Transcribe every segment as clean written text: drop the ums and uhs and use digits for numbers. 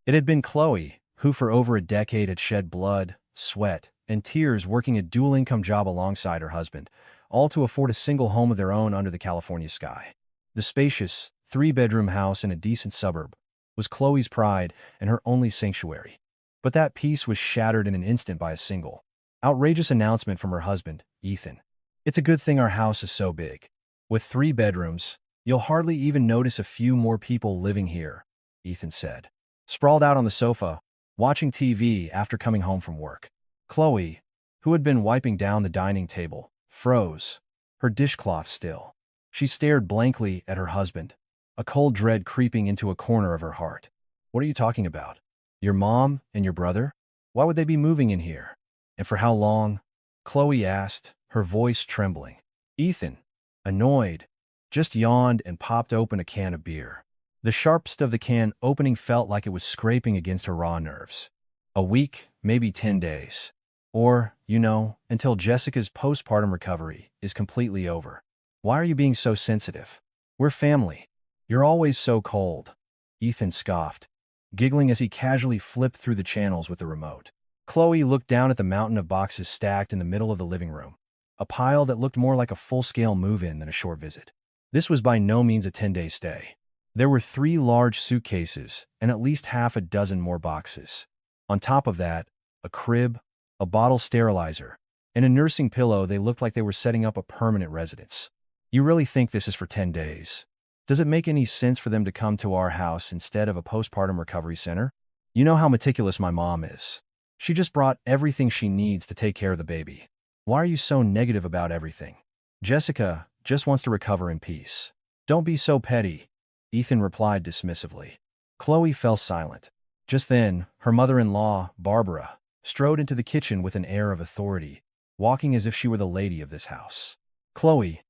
It had been Chloe, who for over a decade had shed blood, sweat, and tears working a dual-income job alongside her husband, all to afford a single home of their own under the California sky. The spacious, three-bedroom house in a decent suburb was Chloe's pride and her only sanctuary. But that peace was shattered in an instant by a single, outrageous announcement from her husband, Ethan. "It's a good thing our house is so big. With 3 bedrooms, you'll hardly even notice a few more people living here," Ethan said, sprawled out on the sofa, watching TV after coming home from work. Chloe, who had been wiping down the dining table, froze, her dishcloth still. She stared blankly at her husband, a cold dread creeping into a corner of her heart. "What are you talking about? Your mom and your brother? Why would they be moving in here? And for how long?" Chloe asked, her voice trembling. Ethan, annoyed, just yawned and popped open a can of beer. The sharpest of the can opening felt like it was scraping against her raw nerves. "A week, maybe 10 days. Or, until Jessica's postpartum recovery is completely over. Why are you being so sensitive? We're family. You're always so cold," Ethan scoffed, giggling as he casually flipped through the channels with the remote. Chloe looked down at the mountain of boxes stacked in the middle of the living room, a pile that looked more like a full-scale move-in than a short visit. This was by no means a 10-day stay. There were 3 large suitcases and at least half a dozen more boxes. On top of that, a crib, a bottle sterilizer, and a nursing pillow. They looked like they were setting up a permanent residence. "You really think this is for 10 days? Does it make any sense for them to come to our house instead of a postpartum recovery center? You know how meticulous my mom is. She just brought everything she needs to take care of the baby. Why are you so negative about everything? Jessica just wants to recover in peace." "Don't be so petty," Ethan replied dismissively. Chloe fell silent. Just then, her mother-in-law, Barbara, strode into the kitchen with an air of authority, walking as if she were the lady of this house. "Chloe,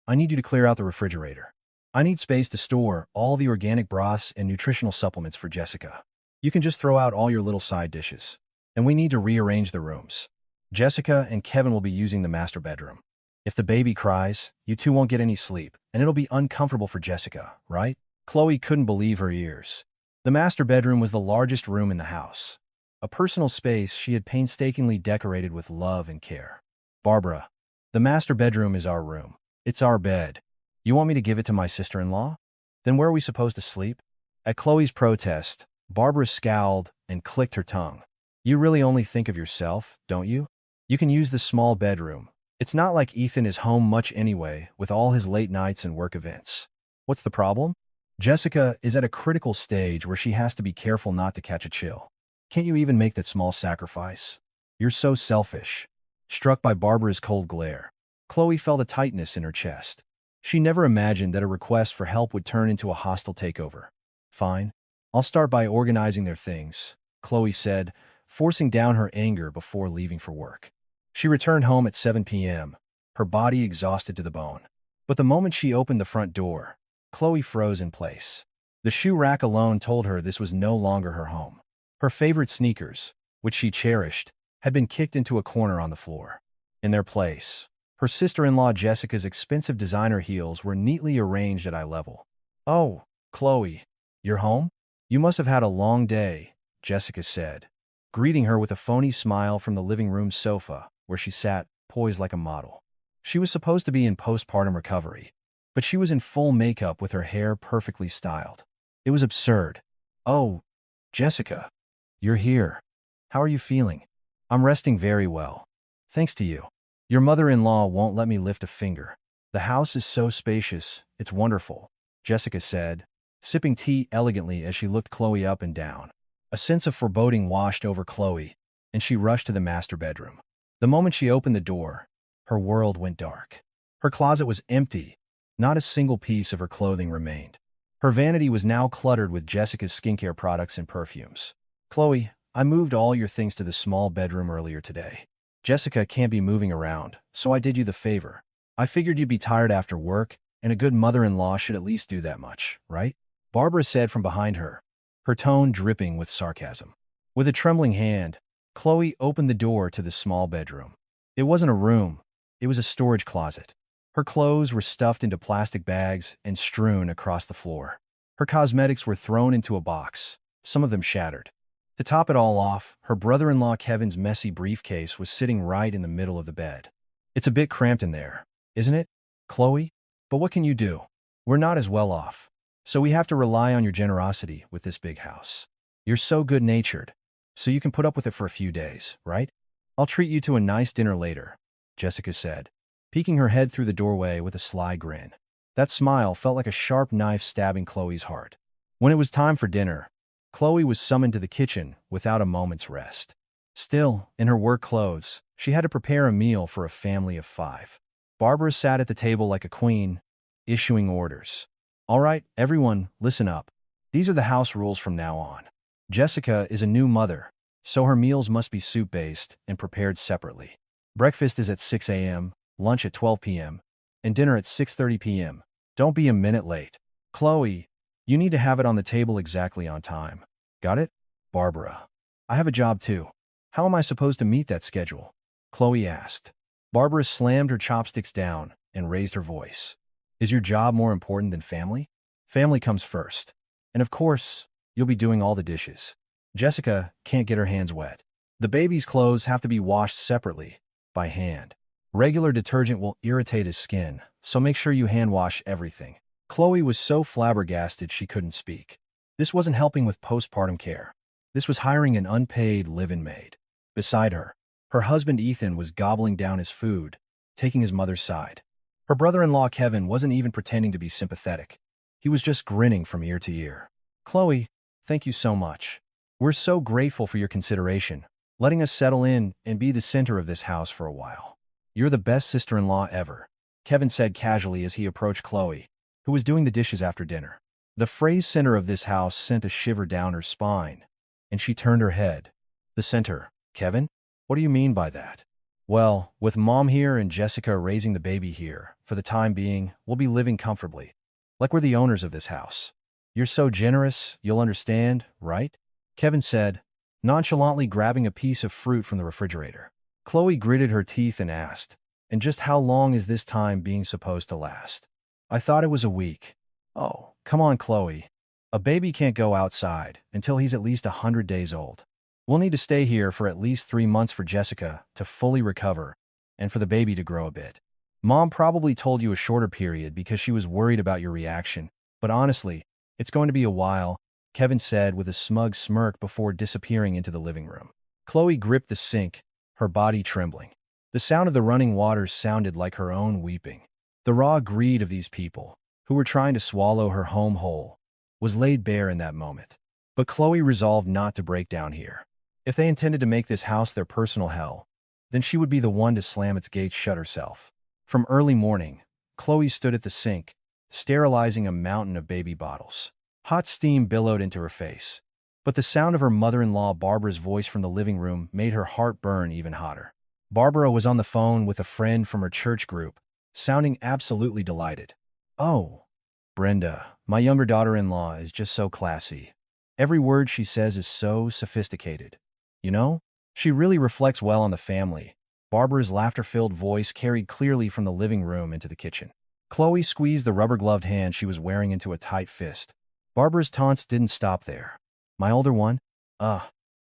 I need you to clear out the refrigerator. I need space to store all the organic broths and nutritional supplements for Jessica. You can just throw out all your little side dishes. And we need to rearrange the rooms. Jessica and Kevin will be using the master bedroom. If the baby cries, you two won't get any sleep, and it'll be uncomfortable for Jessica, right?" Chloe couldn't believe her ears. The master bedroom was the largest room in the house, a personal space she had painstakingly decorated with love and care. "Barbara, the master bedroom is our room. It's our bed. You want me to give it to my sister-in-law? Then where are we supposed to sleep?" At Chloe's protest, Barbara scowled and clicked her tongue. "You really only think of yourself, don't you? You can use the small bedroom. It's not like Ethan is home much anyway, with all his late nights and work events. What's the problem? Jessica is at a critical stage where she has to be careful not to catch a chill. Can't you even make that small sacrifice? You're so selfish." Struck by Barbara's cold glare, Chloe felt a tightness in her chest. She never imagined that a request for help would turn into a hostile takeover. "Fine. I'll start by organizing their things," Chloe said, forcing down her anger before leaving for work. She returned home at 7 p.m., her body exhausted to the bone. But the moment she opened the front door, Chloe froze in place. The shoe rack alone told her this was no longer her home. Her favorite sneakers, which she cherished, had been kicked into a corner on the floor. In their place, her sister-in-law Jessica's expensive designer heels were neatly arranged at eye level. "Oh, Chloe, you're home? You must have had a long day," Jessica said, greeting her with a phony smile from the living room sofa, where she sat, poised like a model. She was supposed to be in postpartum recovery, but she was in full makeup with her hair perfectly styled. It was absurd. "Oh, Jessica, you're here. How are you feeling?" "I'm resting very well. Thanks to you. Your mother-in-law won't let me lift a finger. The house is so spacious, it's wonderful," Jessica said, sipping tea elegantly as she looked Chloe up and down. A sense of foreboding washed over Chloe, and she rushed to the master bedroom. The moment she opened the door, her world went dark. Her closet was empty. Not a single piece of her clothing remained. Her vanity was now cluttered with Jessica's skincare products and perfumes. "Chloe, I moved all your things to the small bedroom earlier today. Jessica can't be moving around, so I did you the favor. I figured you'd be tired after work, and a good mother-in-law should at least do that much, right?" Barbara said from behind her, her tone dripping with sarcasm. With a trembling hand, Chloe opened the door to the small bedroom. It wasn't a room. It was a storage closet. Her clothes were stuffed into plastic bags and strewn across the floor. Her cosmetics were thrown into a box, some of them shattered. To top it all off, her brother-in-law Kevin's messy briefcase was sitting right in the middle of the bed. It's a bit cramped in there, isn't it, Chloe? But what can you do? We're not as well off. So we have to rely on your generosity with this big house. You're so good-natured, so you can put up with it for a few days, right? I'll treat you to a nice dinner later, Jessica said, peeking her head through the doorway with a sly grin. That smile felt like a sharp knife stabbing Chloe's heart. When it was time for dinner, Chloe was summoned to the kitchen without a moment's rest. Still, in her work clothes, she had to prepare a meal for a family of 5. Barbara sat at the table like a queen, issuing orders. All right, everyone, listen up. These are the house rules from now on. Jessica is a new mother, so her meals must be soup-based and prepared separately. Breakfast is at 6 a.m., lunch at 12 p.m., and dinner at 6:30 p.m. Don't be a minute late. Chloe, you need to have it on the table exactly on time. Got it? Barbara. I have a job too. How am I supposed to meet that schedule? Chloe asked. Barbara slammed her chopsticks down and raised her voice. Is your job more important than family? Family comes first. And of course, you'll be doing all the dishes. Jessica can't get her hands wet. The baby's clothes have to be washed separately, by hand. Regular detergent will irritate his skin, so make sure you hand wash everything. Chloe was so flabbergasted she couldn't speak. This wasn't helping with postpartum care. This was hiring an unpaid live-in maid. Beside her, her husband Ethan was gobbling down his food, taking his mother's side. Her brother-in-law Kevin wasn't even pretending to be sympathetic. He was just grinning from ear to ear. Chloe, thank you so much. We're so grateful for your consideration, letting us settle in and be the center of this house for a while. You're the best sister-in-law ever, Kevin said casually as he approached Chloe, who was doing the dishes after dinner. The phrase center of this house sent a shiver down her spine, and she turned her head. The center, Kevin? What do you mean by that? Well, with Mom here and Jessica raising the baby here, for the time being, we'll be living comfortably. Like we're the owners of this house. You're so generous, you'll understand, right? Kevin said, nonchalantly grabbing a piece of fruit from the refrigerator. Chloe gritted her teeth and asked, and just how long is this time being supposed to last? I thought it was a week. Oh, come on, Chloe. A baby can't go outside until he's at least 100 days old. We'll need to stay here for at least 3 months for Jessica to fully recover and for the baby to grow a bit. Mom probably told you a shorter period because she was worried about your reaction, but honestly, it's going to be a while, Kevin said with a smug smirk before disappearing into the living room. Chloe gripped the sink, her body trembling. The sound of the running water sounded like her own weeping. The raw greed of these people, who were trying to swallow her home whole, was laid bare in that moment. But Chloe resolved not to break down here. If they intended to make this house their personal hell, then she would be the one to slam its gates shut herself. From early morning, Chloe stood at the sink, sterilizing a mountain of baby bottles. Hot steam billowed into her face, but the sound of her mother-in-law Barbara's voice from the living room made her heart burn even hotter. Barbara was on the phone with a friend from her church group, sounding absolutely delighted. Oh, Brenda, my younger daughter-in-law is just so classy. Every word she says is so sophisticated. You know, she really reflects well on the family. Barbara's laughter-filled voice carried clearly from the living room into the kitchen. Chloe squeezed the rubber-gloved hand she was wearing into a tight fist. Barbara's taunts didn't stop there. My older one?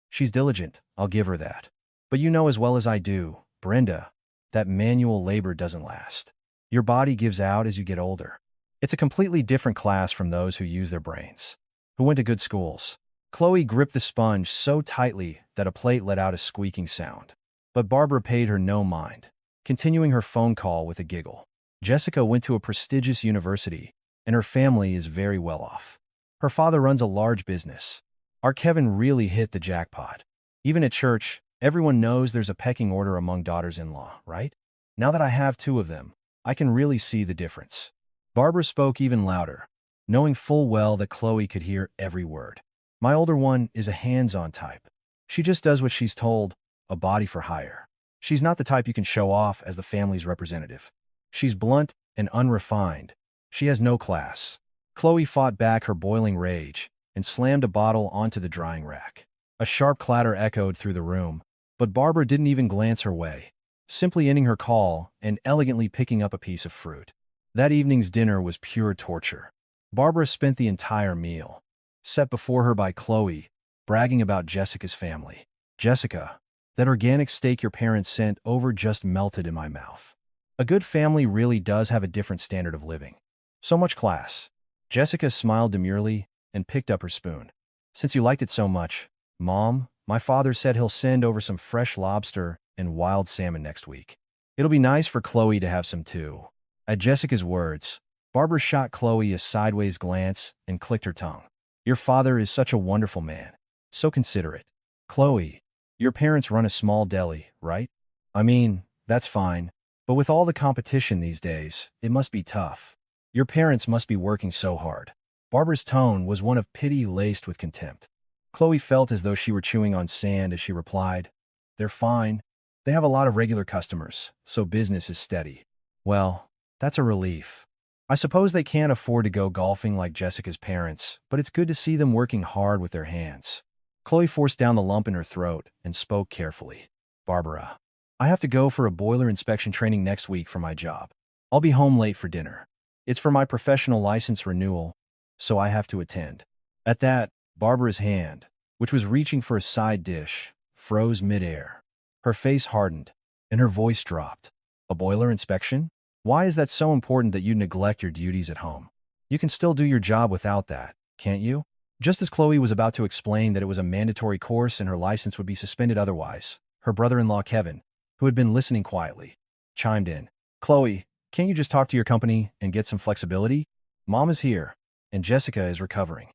She's diligent, I'll give her that. But you know as well as I do, Brenda, that manual labor doesn't last. Your body gives out as you get older. It's a completely different class from those who use their brains, who went to good schools. Chloe gripped the sponge so tightly that a plate let out a squeaking sound. But Barbara paid her no mind, continuing her phone call with a giggle. Jessica went to a prestigious university, and her family is very well off. Her father runs a large business. Our Kevin really hit the jackpot. Even at church, everyone knows there's a pecking order among daughters-in-law, right? Now that I have 2 of them, I can really see the difference. Barbara spoke even louder, knowing full well that Chloe could hear every word. My older one is a hands-on type. She just does what she's told, a body for hire. She's not the type you can show off as the family's representative. She's blunt and unrefined. She has no class. Chloe fought back her boiling rage and slammed a bottle onto the drying rack. A sharp clatter echoed through the room, but Barbara didn't even glance her way, simply ending her call and elegantly picking up a piece of fruit. That evening's dinner was pure torture. Barbara spent the entire meal, set before her by Chloe, bragging about Jessica's family. Jessica, that organic steak your parents sent over just melted in my mouth. A good family really does have a different standard of living. So much class. Jessica smiled demurely and picked up her spoon. Since you liked it so much, Mom, my father said he'll send over some fresh lobster and wild salmon next week. It'll be nice for Chloe to have some too. At Jessica's words, Barbara shot Chloe a sideways glance and clicked her tongue. Your father is such a wonderful man. So considerate. Chloe, your parents run a small deli, right? I mean, that's fine. But with all the competition these days, it must be tough. Your parents must be working so hard. Barbara's tone was one of pity laced with contempt. Chloe felt as though she were chewing on sand as she replied, They're fine. They have a lot of regular customers, so business is steady. Well, that's a relief. I suppose they can't afford to go golfing like Jessica's parents, but it's good to see them working hard with their hands. Chloe forced down the lump in her throat and spoke carefully. Barbara, I have to go for a boiler inspection training next week for my job. I'll be home late for dinner. It's for my professional license renewal, so I have to attend. At that, Barbara's hand, which was reaching for a side dish, froze midair. Her face hardened, and her voice dropped. A boiler inspection? Why is that so important that you neglect your duties at home? You can still do your job without that, can't you? Just as Chloe was about to explain that it was a mandatory course and her license would be suspended otherwise, her brother-in-law Kevin, who had been listening quietly, chimed in. Chloe, can't you just talk to your company and get some flexibility? Mom is here, and Jessica is recovering.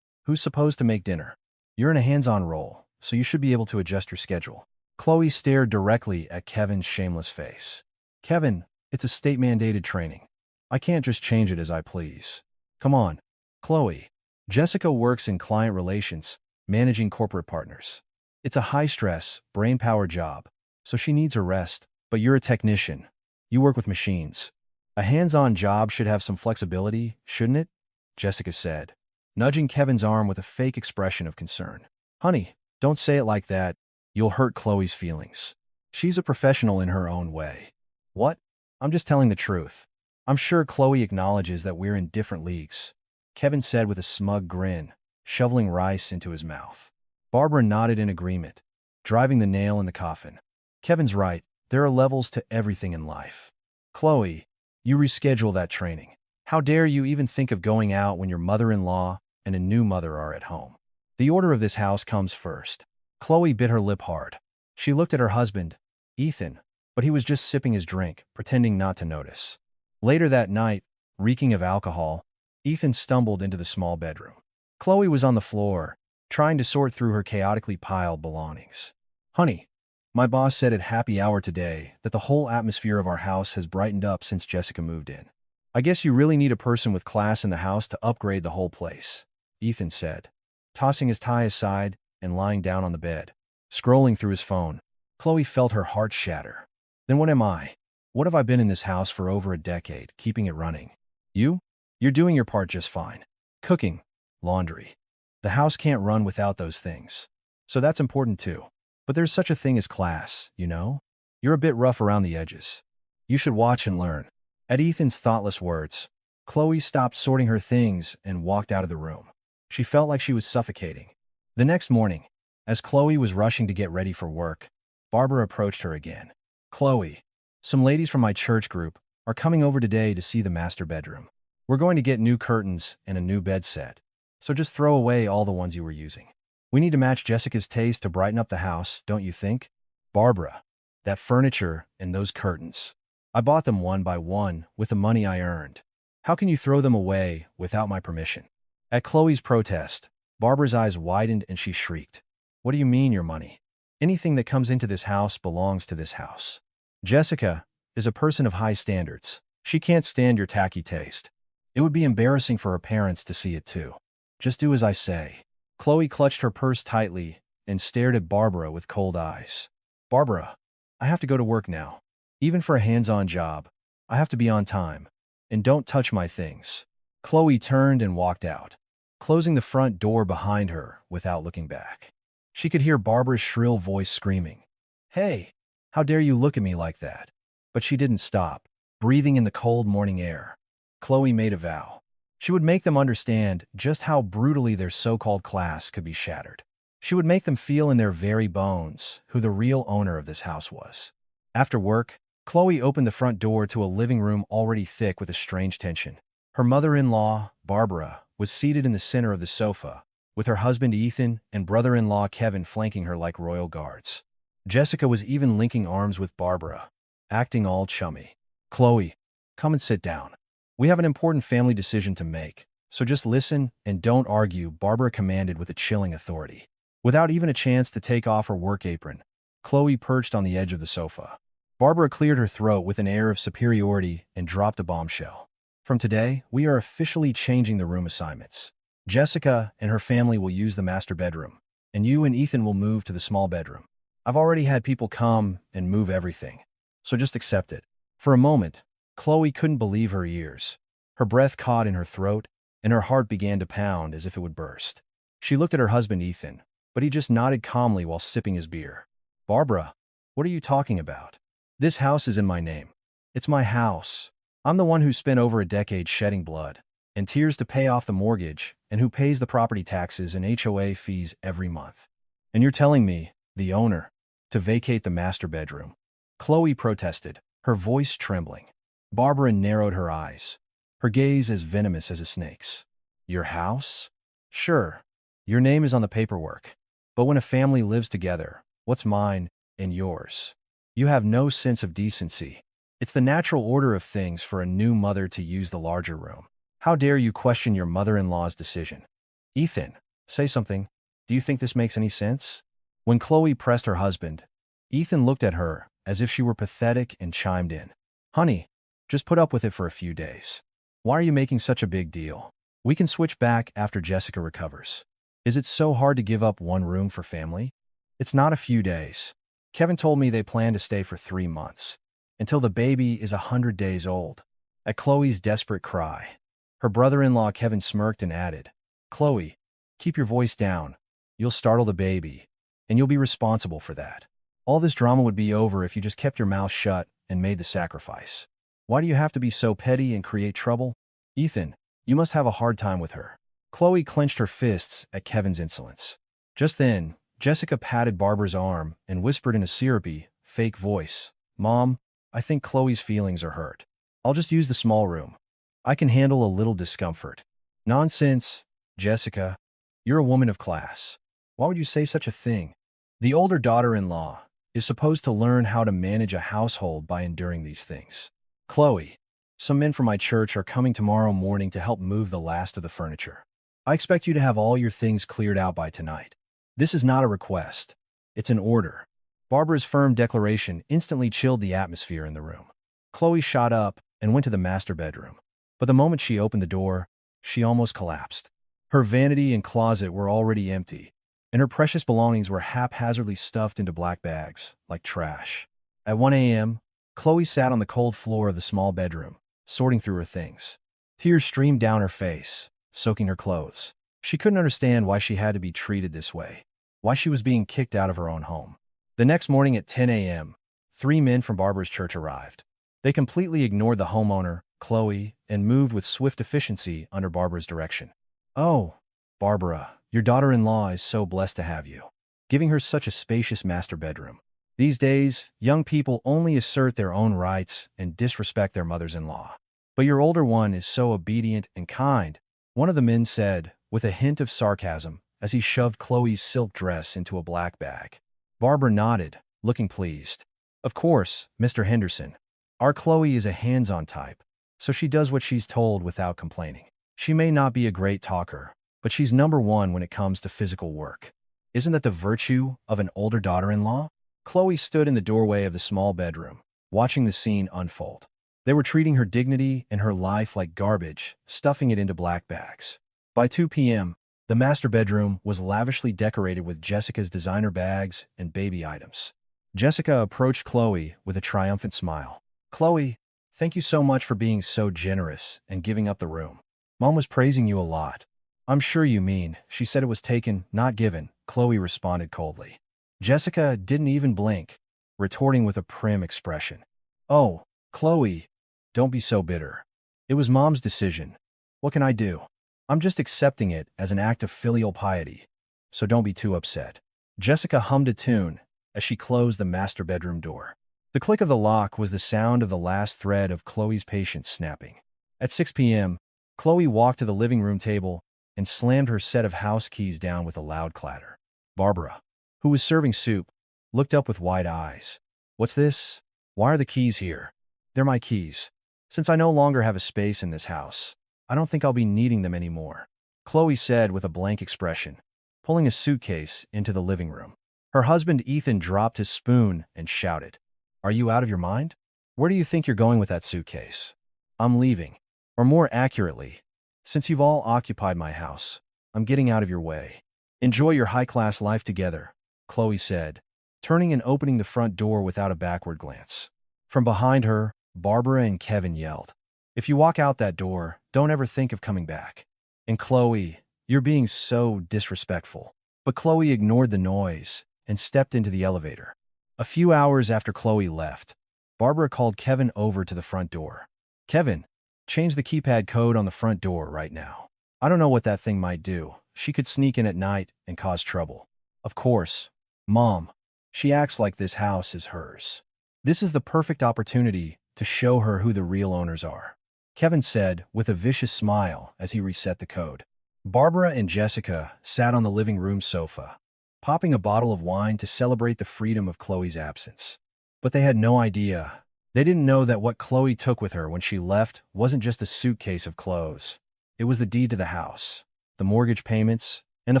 Who's supposed to make dinner? You're in a hands-on role, so you should be able to adjust your schedule. Chloe stared directly at Kevin's shameless face. Kevin, it's a state-mandated training. I can't just change it as I please. Come on. Chloe. Jessica works in client relations, managing corporate partners. It's a high-stress, brain-power job, so she needs her rest. But you're a technician. You work with machines. A hands-on job should have some flexibility, shouldn't it? Jessica said, nudging Kevin's arm with a fake expression of concern. Honey, don't say it like that. You'll hurt Chloe's feelings. She's a professional in her own way. What? I'm just telling the truth. I'm sure Chloe acknowledges that we're in different leagues, Kevin said with a smug grin, shoveling rice into his mouth. Barbara nodded in agreement, driving the nail in the coffin. Kevin's right. There are levels to everything in life. Chloe, you reschedule that training. How dare you even think of going out when your mother-in-law and a new mother are at home? The order of this house comes first. Chloe bit her lip hard. She looked at her husband, Ethan, but he was just sipping his drink, pretending not to notice. Later that night, reeking of alcohol, Ethan stumbled into the small bedroom. Chloe was on the floor, trying to sort through her chaotically piled belongings. Honey, my boss said at happy hour today that the whole atmosphere of our house has brightened up since Jessica moved in. I guess you really need a person with class in the house to upgrade the whole place, Ethan said, tossing his tie aside and lying down on the bed. Scrolling through his phone, Chloe felt her heart shatter. Then what am I? What have I been in this house for over a decade, keeping it running? You? You're doing your part just fine. Cooking, laundry. The house can't run without those things. So that's important too. But there's such a thing as class, you know? You're a bit rough around the edges. You should watch and learn. At Ethan's thoughtless words, Chloe stopped sorting her things and walked out of the room. She felt like she was suffocating. The next morning, as Chloe was rushing to get ready for work, Barbara approached her again. Chloe, some ladies from my church group are coming over today to see the master bedroom. We're going to get new curtains and a new bed set, so just throw away all the ones you were using. We need to match Jessica's taste to brighten up the house, don't you think? Barbara, that furniture and those curtains. I bought them one by one with the money I earned. How can you throw them away without my permission? At Chloe's protest, Barbara's eyes widened and she shrieked. What do you mean your money? Anything that comes into this house belongs to this house. Jessica is a person of high standards. She can't stand your tacky taste. It would be embarrassing for her parents to see it too. Just do as I say. Chloe clutched her purse tightly and stared at Barbara with cold eyes. Barbara, I have to go to work now. Even for a hands-on job, I have to be on time. And don't touch my things. Chloe turned and walked out, closing the front door behind her without looking back. She could hear Barbara's shrill voice screaming, Hey, how dare you look at me like that? But she didn't stop, breathing in the cold morning air. Chloe made a vow. She would make them understand just how brutally their so-called class could be shattered. She would make them feel in their very bones who the real owner of this house was. After work, Chloe opened the front door to a living room already thick with a strange tension. Her mother-in-law, Barbara, was seated in the center of the sofa, with her husband Ethan and brother-in-law Kevin flanking her like royal guards. Jessica was even linking arms with Barbara, acting all chummy. "Chloe, come and sit down. We have an important family decision to make, so just listen and don't argue," Barbara commanded with a chilling authority. Without even a chance to take off her work apron, Chloe perched on the edge of the sofa. Barbara cleared her throat with an air of superiority and dropped a bombshell. "From today, we are officially changing the room assignments. Jessica and her family will use the master bedroom, and you and Ethan will move to the small bedroom. I've already had people come and move everything, so just accept it." For a moment, Chloe couldn't believe her ears. Her breath caught in her throat, and her heart began to pound as if it would burst. She looked at her husband Ethan, but he just nodded calmly while sipping his beer. "Barbara, what are you talking about? This house is in my name. It's my house. I'm the one who spent over a decade shedding blood and tears to pay off the mortgage and who pays the property taxes and HOA fees every month. And you're telling me, the owner, to vacate the master bedroom?" Chloe protested, her voice trembling. Barbara narrowed her eyes, her gaze as venomous as a snake's. "Your house? Sure, your name is on the paperwork. But when a family lives together, what's mine and yours? You have no sense of decency. It's the natural order of things for a new mother to use the larger room. How dare you question your mother-in-law's decision?" "Ethan, say something. Do you think this makes any sense?" When Chloe pressed her husband, Ethan looked at her as if she were pathetic and chimed in. "Honey, just put up with it for a few days. Why are you making such a big deal? We can switch back after Jessica recovers. Is it so hard to give up one room for family?" "It's not a few days. Kevin told me they plan to stay for 3 months, until the baby is 100 days old." At Chloe's desperate cry, her brother-in-law Kevin smirked and added, "Chloe, keep your voice down. You'll startle the baby, and you'll be responsible for that. All this drama would be over if you just kept your mouth shut and made the sacrifice. Why do you have to be so petty and create trouble? Ethan, you must have a hard time with her." Chloe clenched her fists at Kevin's insolence. Just then, Jessica patted Barbara's arm and whispered in a syrupy, fake voice, "Mom, I think Chloe's feelings are hurt. I'll just use the small room. I can handle a little discomfort." "Nonsense, Jessica. You're a woman of class. Why would you say such a thing? The older daughter-in-law is supposed to learn how to manage a household by enduring these things. Chloe, some men from my church are coming tomorrow morning to help move the last of the furniture. I expect you to have all your things cleared out by tonight. This is not a request. It's an order." Barbara's firm declaration instantly chilled the atmosphere in the room. Chloe shot up and went to the master bedroom. But the moment she opened the door, she almost collapsed. Her vanity and closet were already empty, and her precious belongings were haphazardly stuffed into black bags, like trash. At 1 a.m., Chloe sat on the cold floor of the small bedroom, sorting through her things. Tears streamed down her face, soaking her clothes. She couldn't understand why she had to be treated this way, why she was being kicked out of her own home. The next morning at 10 a.m., 3 men from Barbara's church arrived. They completely ignored the homeowner, Chloe, and moved with swift efficiency under Barbara's direction. "Oh, Barbara, your daughter-in-law is so blessed to have you, giving her such a spacious master bedroom. These days, young people only assert their own rights and disrespect their mothers-in-law. But your older one is so obedient and kind," one of the men said, with a hint of sarcasm, as he shoved Chloe's silk dress into a black bag. Barbara nodded, looking pleased. "Of course, Mr. Henderson. Our Chloe is a hands-on type, so she does what she's told without complaining. She may not be a great talker, but she's number one when it comes to physical work. Isn't that the virtue of an older daughter-in-law?" Chloe stood in the doorway of the small bedroom, watching the scene unfold. They were treating her dignity and her life like garbage, stuffing it into black bags. By 2 p.m., the master bedroom was lavishly decorated with Jessica's designer bags and baby items. Jessica approached Chloe with a triumphant smile. "Chloe, thank you so much for being so generous and giving up the room. Mom was praising you a lot." "I'm sure you mean, she said it was taken, not given," Chloe responded coldly. Jessica didn't even blink, retorting with a prim expression. "Oh, Chloe, don't be so bitter. It was Mom's decision. What can I do? I'm just accepting it as an act of filial piety." so don't be too upset." Jessica hummed a tune as she closed the master bedroom door. The click of the lock was the sound of the last thread of Chloe's patience snapping. At 6 p.m., Chloe walked to the living room table and slammed her set of house keys down with a loud clatter. Barbara, who was serving soup, looked up with wide eyes. "What's this? Why are the keys here?" "They're my keys. Since I no longer have a space in this house, I don't think I'll be needing them anymore," Chloe said with a blank expression, pulling a suitcase into the living room. Her husband Ethan dropped his spoon and shouted, "Are you out of your mind? Where do you think you're going with that suitcase?" "I'm leaving. Or more accurately, since you've all occupied my house, I'm getting out of your way. Enjoy your high-class life together," Chloe said, turning and opening the front door without a backward glance. From behind her, Barbara and Kevin yelled, "If you walk out that door, don't ever think of coming back." And Chloe, "You're being so disrespectful." But Chloe ignored the noise and stepped into the elevator. A few hours after Chloe left, Barbara called Kevin over to the front door. "Kevin, change the keypad code on the front door right now. I don't know what that thing might do. She could sneak in at night and cause trouble." "Of course, Mom. She acts like this house is hers. This is the perfect opportunity to show her who the real owners are," Kevin said with a vicious smile as he reset the code. Barbara and Jessica sat on the living room sofa, popping a bottle of wine to celebrate the freedom of Chloe's absence. But they had no idea. They didn't know that what Chloe took with her when she left wasn't just a suitcase of clothes. It was the deed to the house, the mortgage payments, and the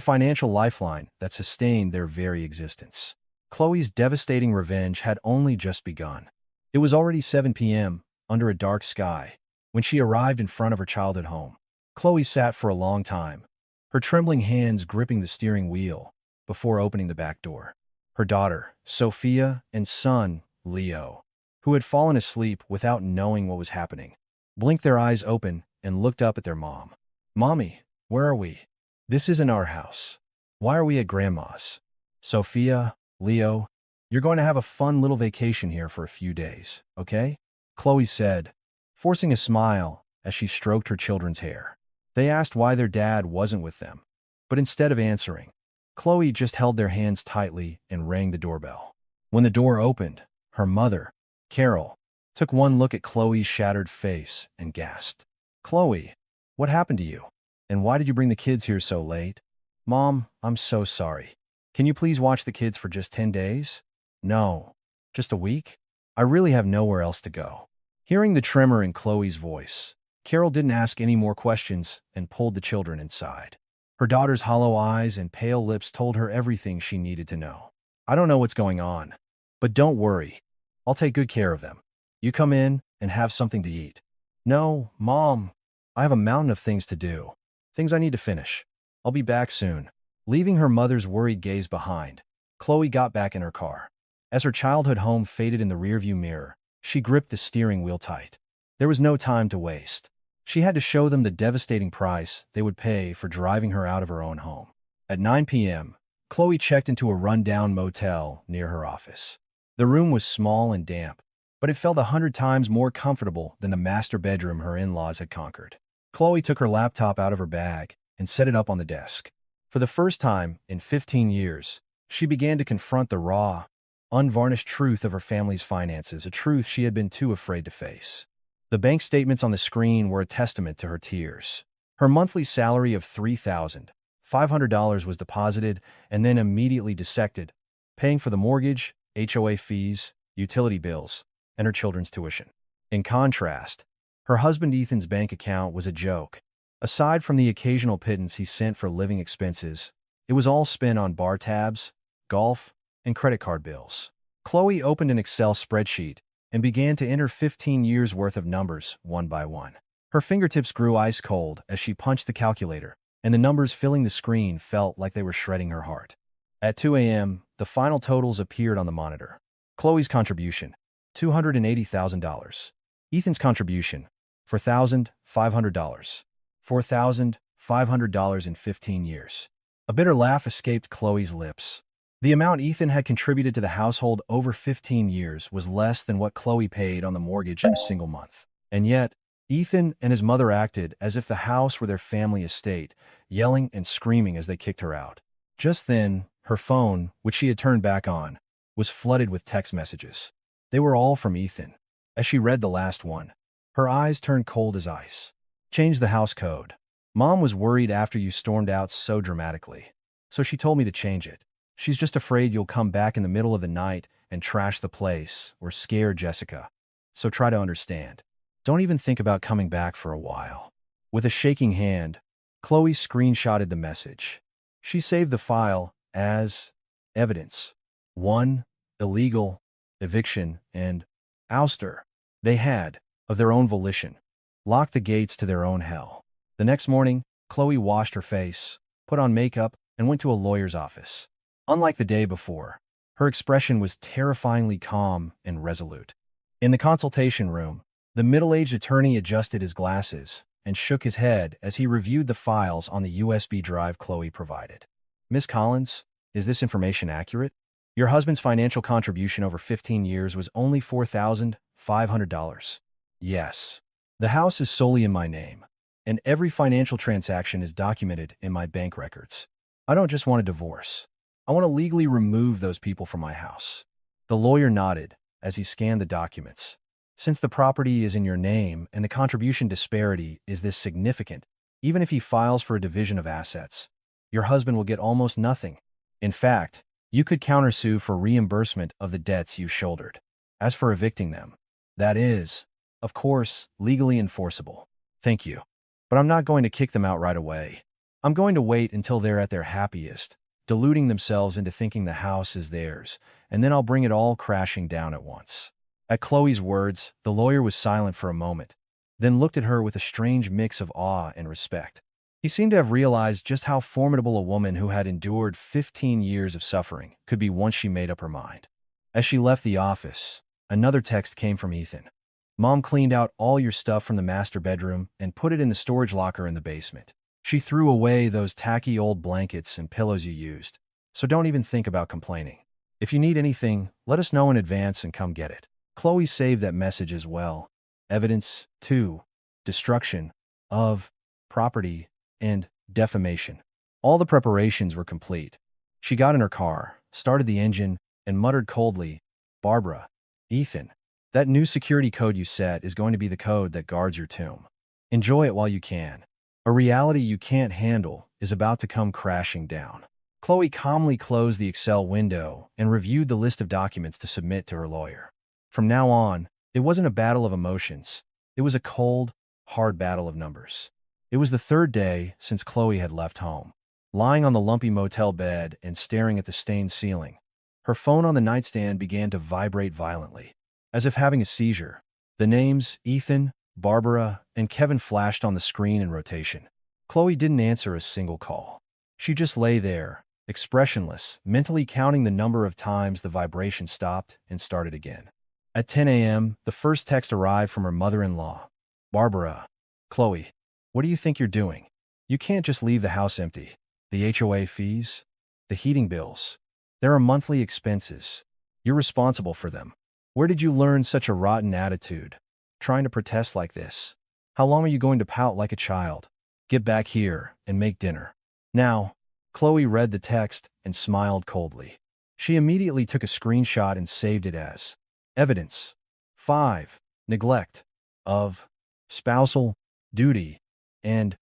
financial lifeline that sustained their very existence. Chloe's devastating revenge had only just begun. It was already 7 p.m., under a dark sky, when she arrived in front of her childhood home. Chloe sat for a long time, her trembling hands gripping the steering wheel, before opening the back door. Her daughter, Sophia, and son, Leo, who had fallen asleep without knowing what was happening, blinked their eyes open and looked up at their mom. "Mommy, where are we? This isn't our house. Why are we at Grandma's?" "Sophia, Leo, you're going to have a fun little vacation here for a few days, okay?" Chloe said, forcing a smile as she stroked her children's hair. They asked why their dad wasn't with them, but instead of answering, Chloe just held their hands tightly and rang the doorbell. When the door opened, her mother, Carol, took one look at Chloe's shattered face and gasped. "Chloe, what happened to you? And why did you bring the kids here so late?" "Mom, I'm so sorry. Can you please watch the kids for just 10 days? "No, just a week? I really have nowhere else to go." Hearing the tremor in Chloe's voice, Carol didn't ask any more questions and pulled the children inside. Her daughter's hollow eyes and pale lips told her everything she needed to know. "I don't know what's going on, but don't worry. I'll take good care of them. You come in and have something to eat." "No, Mom. I have a mountain of things to do. Things I need to finish. I'll be back soon." Leaving her mother's worried gaze behind, Chloe got back in her car. As her childhood home faded in the rearview mirror, she gripped the steering wheel tight. There was no time to waste. She had to show them the devastating price they would pay for driving her out of her own home. At 9 p.m., Chloe checked into a run-down motel near her office. The room was small and damp, but it felt 100 times more comfortable than the master bedroom her in-laws had conquered. Chloe took her laptop out of her bag and set it up on the desk. For the first time in 15 years, she began to confront the raw, unvarnished truth of her family's finances, a truth she had been too afraid to face. The bank statements on the screen were a testament to her tears. Her monthly salary of $3,500 was deposited and then immediately dissected, paying for the mortgage, HOA fees, utility bills, and her children's tuition. In contrast, her husband Ethan's bank account was a joke. Aside from the occasional pittance he sent for living expenses, it was all spent on bar tabs, golf, and credit card bills. Chloe opened an Excel spreadsheet and began to enter 15 years' worth of numbers one by one. Her fingertips grew ice cold as she punched the calculator, and the numbers filling the screen felt like they were shredding her heart. At 2 a.m., the final totals appeared on the monitor. Chloe's contribution, $280,000. Ethan's contribution, $4,500. $4,500 in 15 years. A bitter laugh escaped Chloe's lips. The amount Ethan had contributed to the household over 15 years was less than what Chloe paid on the mortgage in a single month. And yet, Ethan and his mother acted as if the house were their family estate, yelling and screaming as they kicked her out. Just then, her phone, which she had turned back on, was flooded with text messages. They were all from Ethan. As she read the last one, her eyes turned cold as ice. Change the house code. Mom was worried after you stormed out so dramatically, so she told me to change it. She's just afraid you'll come back in the middle of the night and trash the place or scare Jessica. So try to understand. Don't even think about coming back for a while. With a shaking hand, Chloe screenshotted the message. She saved the file as evidence. 1. Illegal, eviction, and ouster. They had, of their own volition, locked the gates to their own hell. The next morning, Chloe washed her face, put on makeup, and went to a lawyer's office. Unlike the day before, her expression was terrifyingly calm and resolute. In the consultation room, the middle-aged attorney adjusted his glasses and shook his head as he reviewed the files on the USB drive Chloe provided. Miss Collins, is this information accurate? Your husband's financial contribution over 15 years was only $4,500. Yes. The house is solely in my name, and every financial transaction is documented in my bank records. I don't just want a divorce. I want to legally remove those people from my house. The lawyer nodded as he scanned the documents. Since the property is in your name and the contribution disparity is this significant, even if he files for a division of assets, your husband will get almost nothing. In fact, you could countersue for reimbursement of the debts you shouldered. As for evicting them, that is, of course, legally enforceable. Thank you. But I'm not going to kick them out right away. I'm going to wait until they're at their happiest, deluding themselves into thinking the house is theirs, and then I'll bring it all crashing down at once. At Chloe's words, the lawyer was silent for a moment, then looked at her with a strange mix of awe and respect. He seemed to have realized just how formidable a woman who had endured 15 years of suffering could be once she made up her mind. As she left the office, another text came from Ethan. Mom cleaned out all your stuff from the master bedroom and put it in the storage locker in the basement. She threw away those tacky old blankets and pillows you used, so don't even think about complaining. If you need anything, let us know in advance and come get it. Chloe saved that message as well. Evidence 2. Destruction of property and defamation. All the preparations were complete. She got in her car, started the engine, and muttered coldly, "Barbara, Ethan, that new security code you set is going to be the code that guards your tomb. Enjoy it while you can. A reality you can't handle is about to come crashing down." Chloe calmly closed the Excel window and reviewed the list of documents to submit to her lawyer. From now on, it wasn't a battle of emotions. It was a cold, hard battle of numbers. It was the third day since Chloe had left home. Lying on the lumpy motel bed and staring at the stained ceiling, her phone on the nightstand began to vibrate violently, as if having a seizure. The names Ethan, Barbara, and Kevin flashed on the screen in rotation. Chloe didn't answer a single call. She just lay there, expressionless, mentally counting the number of times the vibration stopped and started again. At 10 a.m., the first text arrived from her mother-in-law. "Barbara, Chloe, what do you think you're doing? You can't just leave the house empty. The HOA fees, the heating bills, there are monthly expenses. You're responsible for them. Where did you learn such a rotten attitude? Trying to protest like this? How long are you going to pout like a child? Get back here and make dinner." Now, Chloe read the text and smiled coldly. She immediately took a screenshot and saved it as evidence 5. Neglect of spousal duty. And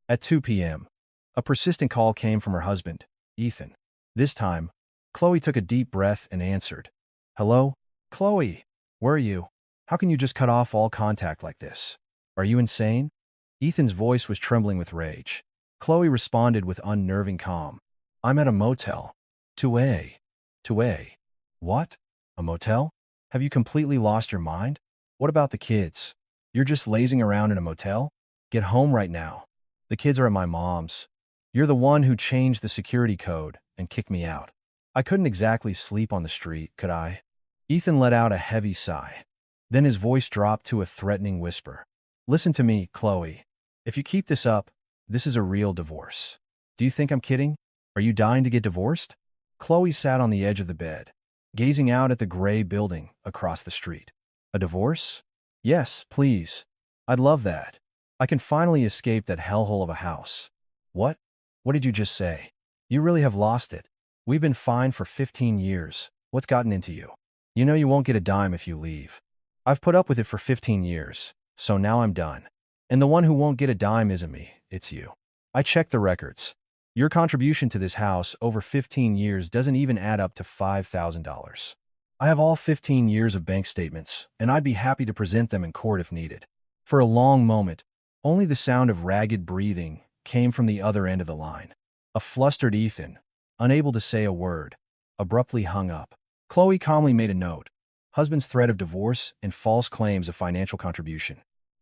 at 2 p.m., a persistent call came from her husband, Ethan. This time, Chloe took a deep breath and answered. "Hello? Chloe, where are you? How can you just cut off all contact like this? Are you insane?" Ethan's voice was trembling with rage. Chloe responded with unnerving calm. "I'm at a motel. 2A. 2A. What? A motel? Have you completely lost your mind? What about the kids? You're just lazing around in a motel? Get home right now. The kids are at my mom's. You're the one who changed the security code and kicked me out. I couldn't exactly sleep on the street, could I?" Ethan let out a heavy sigh. Then his voice dropped to a threatening whisper. "Listen to me, Chloe. If you keep this up, this is a real divorce. Do you think I'm kidding? Are you dying to get divorced?" Chloe sat on the edge of the bed, gazing out at the gray building across the street. "A divorce? Yes, please. I'd love that. I can finally escape that hellhole of a house." "What? What did you just say?" You really have lost it. We've been fine for 15 years. What's gotten into you? You know you won't get a dime if you leave. I've put up with it for 15 years, so now I'm done. And the one who won't get a dime isn't me, it's you. I checked the records. Your contribution to this house over 15 years doesn't even add up to $5,000. I have all 15 years of bank statements, and I'd be happy to present them in court if needed. For a long moment, only the sound of ragged breathing came from the other end of the line. A flustered Ethan, unable to say a word, abruptly hung up. Chloe calmly made a note: husband's threat of divorce and false claims of financial contribution.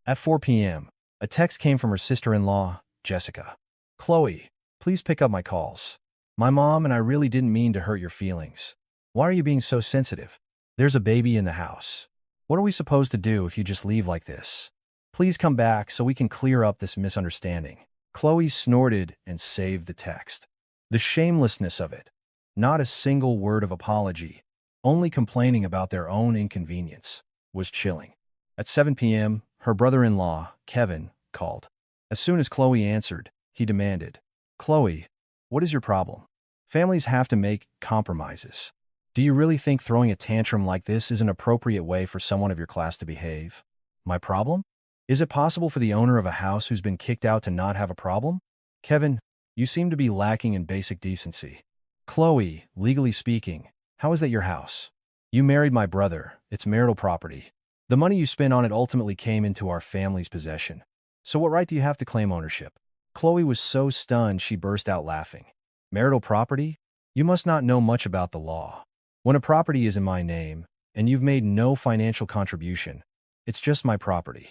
At 4 p.m., a text came from her sister-in-law, Jessica. Chloe, please pick up my calls. My mom and I really didn't mean to hurt your feelings. Why are you being so sensitive? There's a baby in the house. What are we supposed to do if you just leave like this? Please come back so we can clear up this misunderstanding. Chloe snorted and saved the text. The shamelessness of it. Not a single word of apology, only complaining about their own inconvenience, was chilling. At 7 p.m., her brother-in-law, Kevin, called. As soon as Chloe answered, he demanded, Chloe, what is your problem? Families have to make compromises. Do you really think throwing a tantrum like this is an appropriate way for someone of your class to behave? My problem? Is it possible for the owner of a house who's been kicked out to not have a problem? Kevin, you seem to be lacking in basic decency. Chloe, legally speaking, how is that your house? You married my brother. It's marital property. The money you spent on it ultimately came into our family's possession. So what right do you have to claim ownership? Chloe was so stunned she burst out laughing. Marital property? You must not know much about the law. When a property is in my name, and you've made no financial contribution, it's just my property.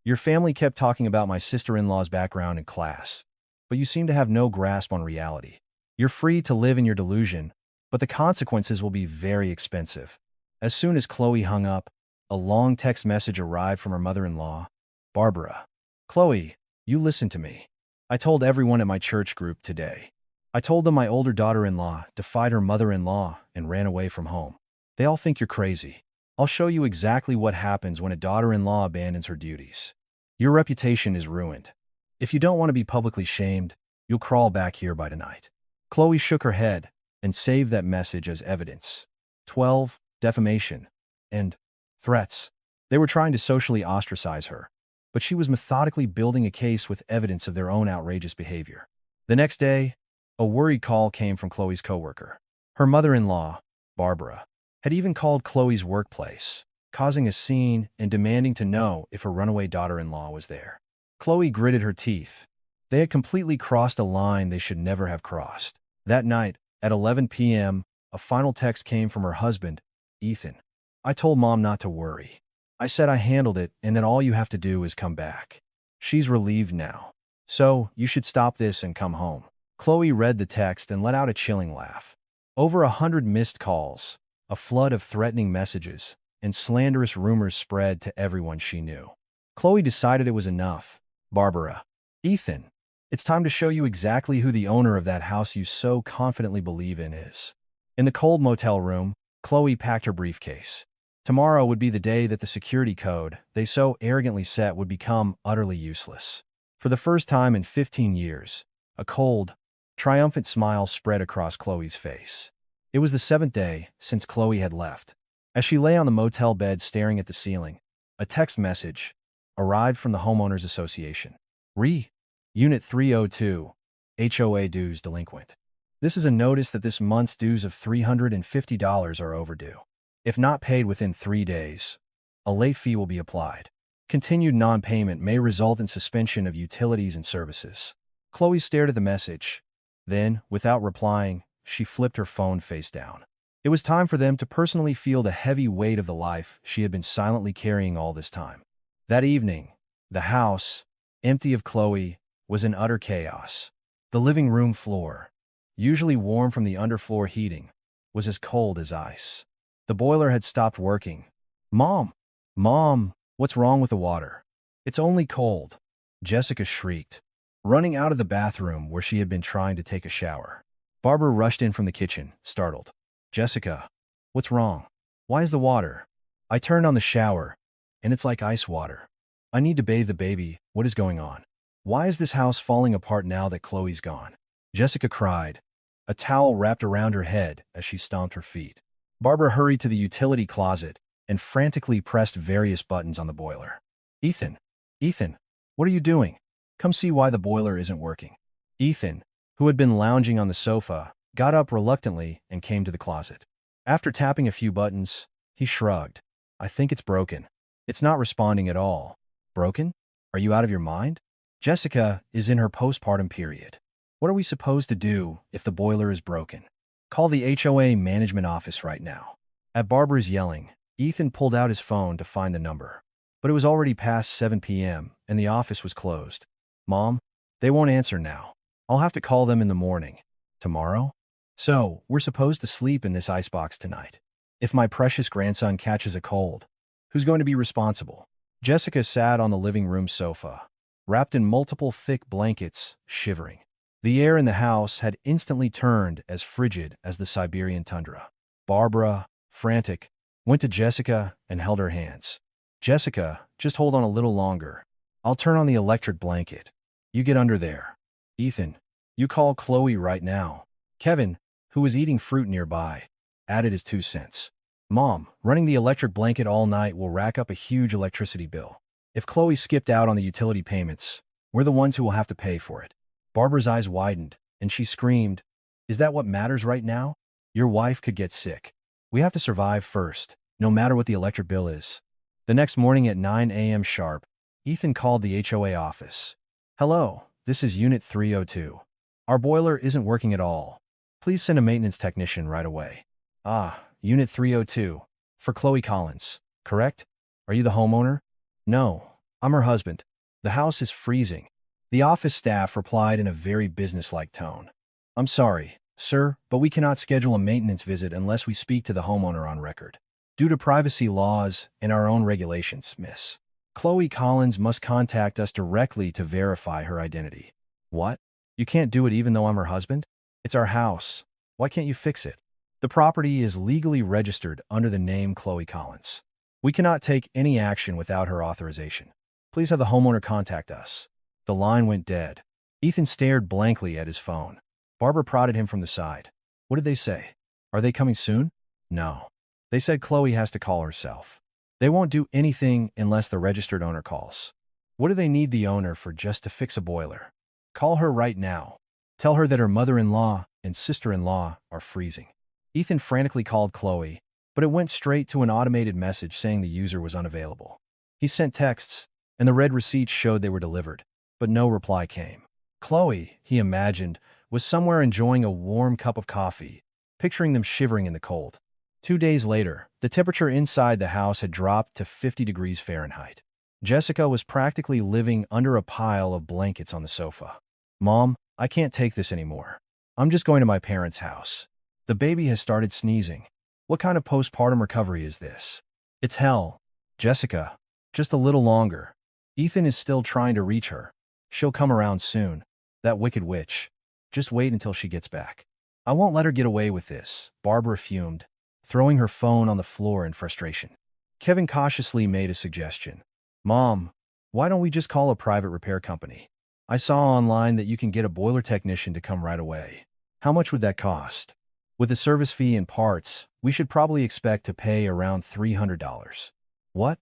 Your family kept talking about my sister-in-law's background in class, but you seem to have no grasp on reality. You're free to live in your delusion, but the consequences will be very expensive. As soon as Chloe hung up, a long text message arrived from her mother-in-law, Barbara. Chloe, you listen to me. I told everyone at my church group today. I told them my older daughter-in-law defied her mother-in-law and ran away from home. They all think you're crazy. I'll show you exactly what happens when a daughter-in-law abandons her duties. Your reputation is ruined. If you don't want to be publicly shamed, you'll crawl back here by tonight. Chloe shook her head and saved that message as evidence. 12. Defamation and threats. They were trying to socially ostracize her, but she was methodically building a case with evidence of their own outrageous behavior. The next day, a worried call came from Chloe's coworker. Her mother-in-law, Barbara, had even called Chloe's workplace, causing a scene and demanding to know if her runaway daughter-in-law was there. Chloe gritted her teeth. They had completely crossed a line they should never have crossed. That night, at 11 p.m., a final text came from her husband, Ethan. I told Mom not to worry. I said I handled it and that all you have to do is come back. She's relieved now. So, you should stop this and come home. Chloe read the text and let out a chilling laugh. Over 100 missed calls, a flood of threatening messages, and slanderous rumors spread to everyone she knew. Chloe decided it was enough. Barbara. Ethan. It's time to show you exactly who the owner of that house you so confidently believe in is. In the cold motel room, Chloe packed her briefcase. Tomorrow would be the day that the security code they so arrogantly set would become utterly useless. For the first time in 15 years, a cold, triumphant smile spread across Chloe's face. It was the 7th day since Chloe had left. As she lay on the motel bed staring at the ceiling, a text message arrived from the Homeowners Association. Unit 302, HOA dues delinquent. This is a notice that this month's dues of $350 are overdue. If not paid within 3 days, a late fee will be applied. Continued non-payment may result in suspension of utilities and services. Chloe stared at the message. Then, without replying, she flipped her phone face down. It was time for them to personally feel the heavy weight of the life she had been silently carrying all this time. That evening, the house, empty of Chloe, was in utter chaos. The living room floor, usually warm from the underfloor heating, was as cold as ice. The boiler had stopped working. Mom! Mom! What's wrong with the water? It's only cold, Jessica shrieked, running out of the bathroom where she had been trying to take a shower. Barbara rushed in from the kitchen, startled. Jessica, what's wrong? Why is the water? I turned on the shower, and it's like ice water. I need to bathe the baby. What is going on? Why is this house falling apart now that Chloe's gone? Jessica cried, a towel wrapped around her head as she stomped her feet. Barbara hurried to the utility closet and frantically pressed various buttons on the boiler. Ethan, Ethan, what are you doing? Come see why the boiler isn't working. Ethan, who had been lounging on the sofa, got up reluctantly and came to the closet. After tapping a few buttons, he shrugged. I think it's broken. It's not responding at all. Broken? Are you out of your mind? Jessica is in her postpartum period. What are we supposed to do if the boiler is broken? Call the HOA management office right now. At Barbara's yelling, Ethan pulled out his phone to find the number. But it was already past 7 p.m. and the office was closed. Mom, they won't answer now. I'll have to call them in the morning. Tomorrow? So, we're supposed to sleep in this icebox tonight. If my precious grandson catches a cold, who's going to be responsible? Jessica sat on the living room sofa, wrapped in multiple thick blankets, shivering. The air in the house had instantly turned as frigid as the Siberian tundra. Barbara, frantic, went to Jessica and held her hands. Jessica, just hold on a little longer. I'll turn on the electric blanket. You get under there. Ethan, you call Chloe right now. Kevin, who was eating fruit nearby, added his 2 cents. Mom, running the electric blanket all night will rack up a huge electricity bill. If Chloe skipped out on the utility payments, we're the ones who will have to pay for it. Barbara's eyes widened, and she screamed, Is that what matters right now? Your wife could get sick. We have to survive first, no matter what the electric bill is. The next morning at 9 a.m. sharp, Ethan called the HOA office. Hello, this is Unit 302. Our boiler isn't working at all. Please send a maintenance technician right away. Ah, Unit 302. For Chloe Collins, correct? Are you the homeowner? No, I'm her husband. The house is freezing. The office staff replied in a very businesslike tone. I'm sorry, sir, but we cannot schedule a maintenance visit unless we speak to the homeowner on record. Due to privacy laws and our own regulations, miss. Chloe Collins must contact us directly to verify her identity. What? You can't do it even though I'm her husband? It's our house. Why can't you fix it? The property is legally registered under the name Chloe Collins. We cannot take any action without her authorization. Please have the homeowner contact us. The line went dead. Ethan stared blankly at his phone. Barbara prodded him from the side. What did they say? Are they coming soon? No. They said Chloe has to call herself. They won't do anything unless the registered owner calls. What do they need the owner for just to fix a boiler? Call her right now. Tell her that her mother-in-law and sister-in-law are freezing. Ethan frantically called Chloe, but it went straight to an automated message saying the user was unavailable. He sent texts, and the red receipts showed they were delivered, but no reply came. Chloe, he imagined, was somewhere enjoying a warm cup of coffee, picturing them shivering in the cold. 2 days later, the temperature inside the house had dropped to 50 degrees Fahrenheit. Jessica was practically living under a pile of blankets on the sofa. Mom, I can't take this anymore. I'm just going to my parents' house. The baby has started sneezing. What kind of postpartum recovery is this? It's hell. Jessica, just a little longer. Ethan is still trying to reach her. She'll come around soon. That wicked witch. Just wait until she gets back. I won't let her get away with this, Barbara fumed, throwing her phone on the floor in frustration. Kevin cautiously made a suggestion. Mom, why don't we just call a private repair company? I saw online that you can get a boiler technician to come right away. How much would that cost? With the service fee and parts, we should probably expect to pay around $300. What?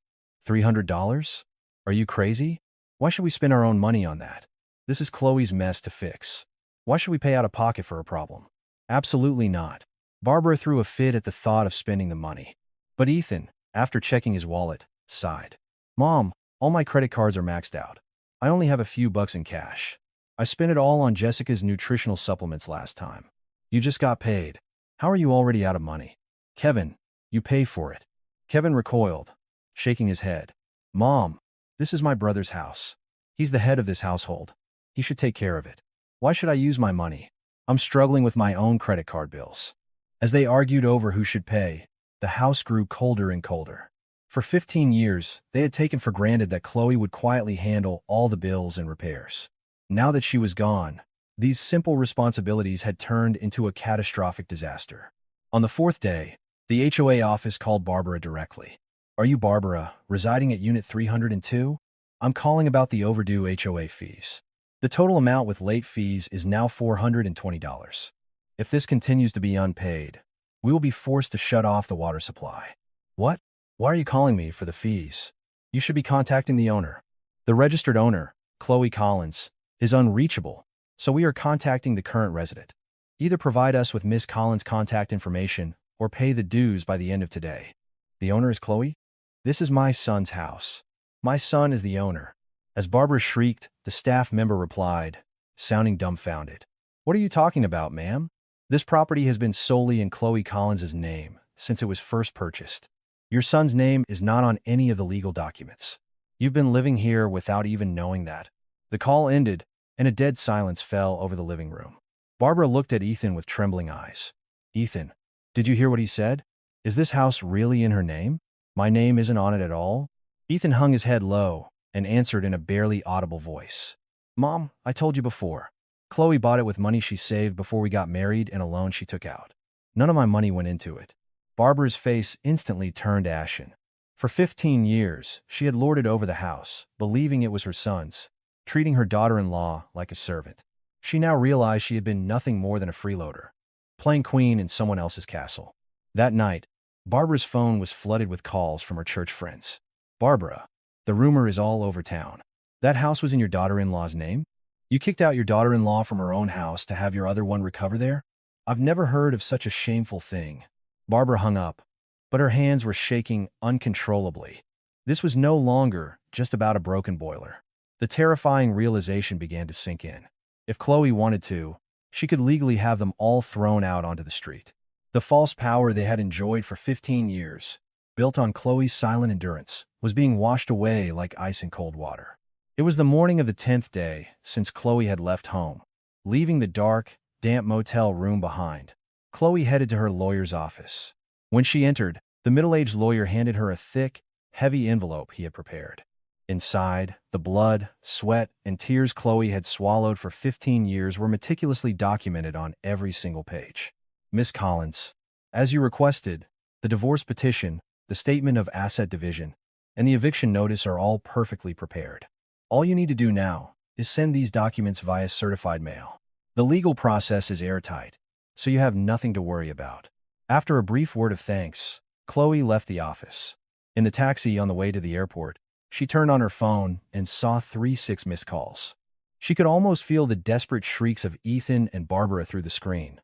$300? Are you crazy? Why should we spend our own money on that? This is Chloe's mess to fix. Why should we pay out of pocket for a problem? Absolutely not. Barbara threw a fit at the thought of spending the money. But Ethan, after checking his wallet, sighed. Mom, all my credit cards are maxed out. I only have a few bucks in cash. I spent it all on Jessica's nutritional supplements last time. You just got paid. How are you already out of money? Kevin, you pay for it. Kevin recoiled, shaking his head. Mom, this is my brother's house. He's the head of this household. He should take care of it. Why should I use my money? I'm struggling with my own credit card bills. As they argued over who should pay, the house grew colder and colder. For 15 years, they had taken for granted that Chloe would quietly handle all the bills and repairs. Now that she was gone, these simple responsibilities had turned into a catastrophic disaster. On the 4th day, the HOA office called Barbara directly. Are you Barbara, residing at Unit 302? I'm calling about the overdue HOA fees. The total amount with late fees is now $420. If this continues to be unpaid, we will be forced to shut off the water supply. What? Why are you calling me for the fees? You should be contacting the owner. The registered owner, Chloe Collins, is unreachable, so we are contacting the current resident. Either provide us with Miss Collins' contact information or pay the dues by the end of today. The owner is Chloe? This is my son's house. My son is the owner. As Barbara shrieked, the staff member replied, sounding dumbfounded. What are you talking about, ma'am? This property has been solely in Chloe Collins' name since it was first purchased. Your son's name is not on any of the legal documents. You've been living here without even knowing that. The call ended, and a dead silence fell over the living room. Barbara looked at Ethan with trembling eyes. Ethan, did you hear what he said? Is this house really in her name? My name isn't on it at all? Ethan hung his head low and answered in a barely audible voice. Mom, I told you before. Chloe bought it with money she saved before we got married and a loan she took out. None of my money went into it. Barbara's face instantly turned ashen. For 15 years, she had lorded over the house, believing it was her son's, treating her daughter-in-law like a servant. She now realized she had been nothing more than a freeloader, playing queen in someone else's castle. That night, Barbara's phone was flooded with calls from her church friends. Barbara, the rumor is all over town. That house was in your daughter-in-law's name? You kicked out your daughter-in-law from her own house to have your other one recover there? I've never heard of such a shameful thing. Barbara hung up, but her hands were shaking uncontrollably. This was no longer just about a broken boiler. The terrifying realization began to sink in. If Chloe wanted to, she could legally have them all thrown out onto the street. The false power they had enjoyed for 15 years, built on Chloe's silent endurance, was being washed away like ice in cold water. It was the morning of the 10th day since Chloe had left home. Leaving the dark, damp motel room behind, Chloe headed to her lawyer's office. When she entered, the middle-aged lawyer handed her a thick, heavy envelope he had prepared. Inside, the blood, sweat, and tears Chloe had swallowed for 15 years were meticulously documented on every single page. Miss Collins, as you requested, the divorce petition, the statement of asset division, and the eviction notice are all perfectly prepared. All you need to do now is send these documents via certified mail. The legal process is airtight, so you have nothing to worry about. After a brief word of thanks, Chloe left the office. In the taxi on the way to the airport, she turned on her phone and saw 36 missed calls. She could almost feel the desperate shrieks of Ethan and Barbara through the screen.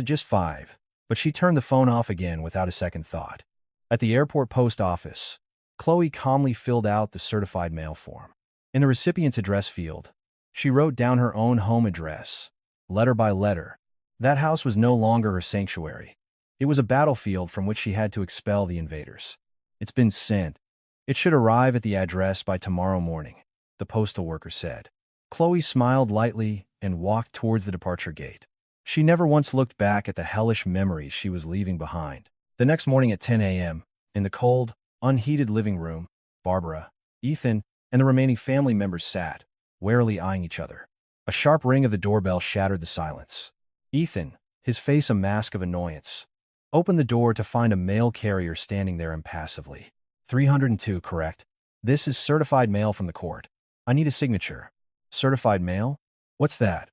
Just 5, but she turned the phone off again without a second thought. At the airport post office, Chloe calmly filled out the certified mail form. In the recipient's address field, she wrote down her own home address, letter by letter. That house was no longer her sanctuary. It was a battlefield from which she had to expel the invaders. It's been sent. It should arrive at the address by tomorrow morning, the postal worker said. Chloe smiled lightly and walked towards the departure gate. She never once looked back at the hellish memories she was leaving behind. The next morning at 10 a.m., in the cold, unheated living room, Barbara, Ethan, and the remaining family members sat, warily eyeing each other. A sharp ring of the doorbell shattered the silence. Ethan, his face a mask of annoyance, opened the door to find a mail carrier standing there impassively. 302, correct? This is certified mail from the court. I need a signature. Certified mail? What's that?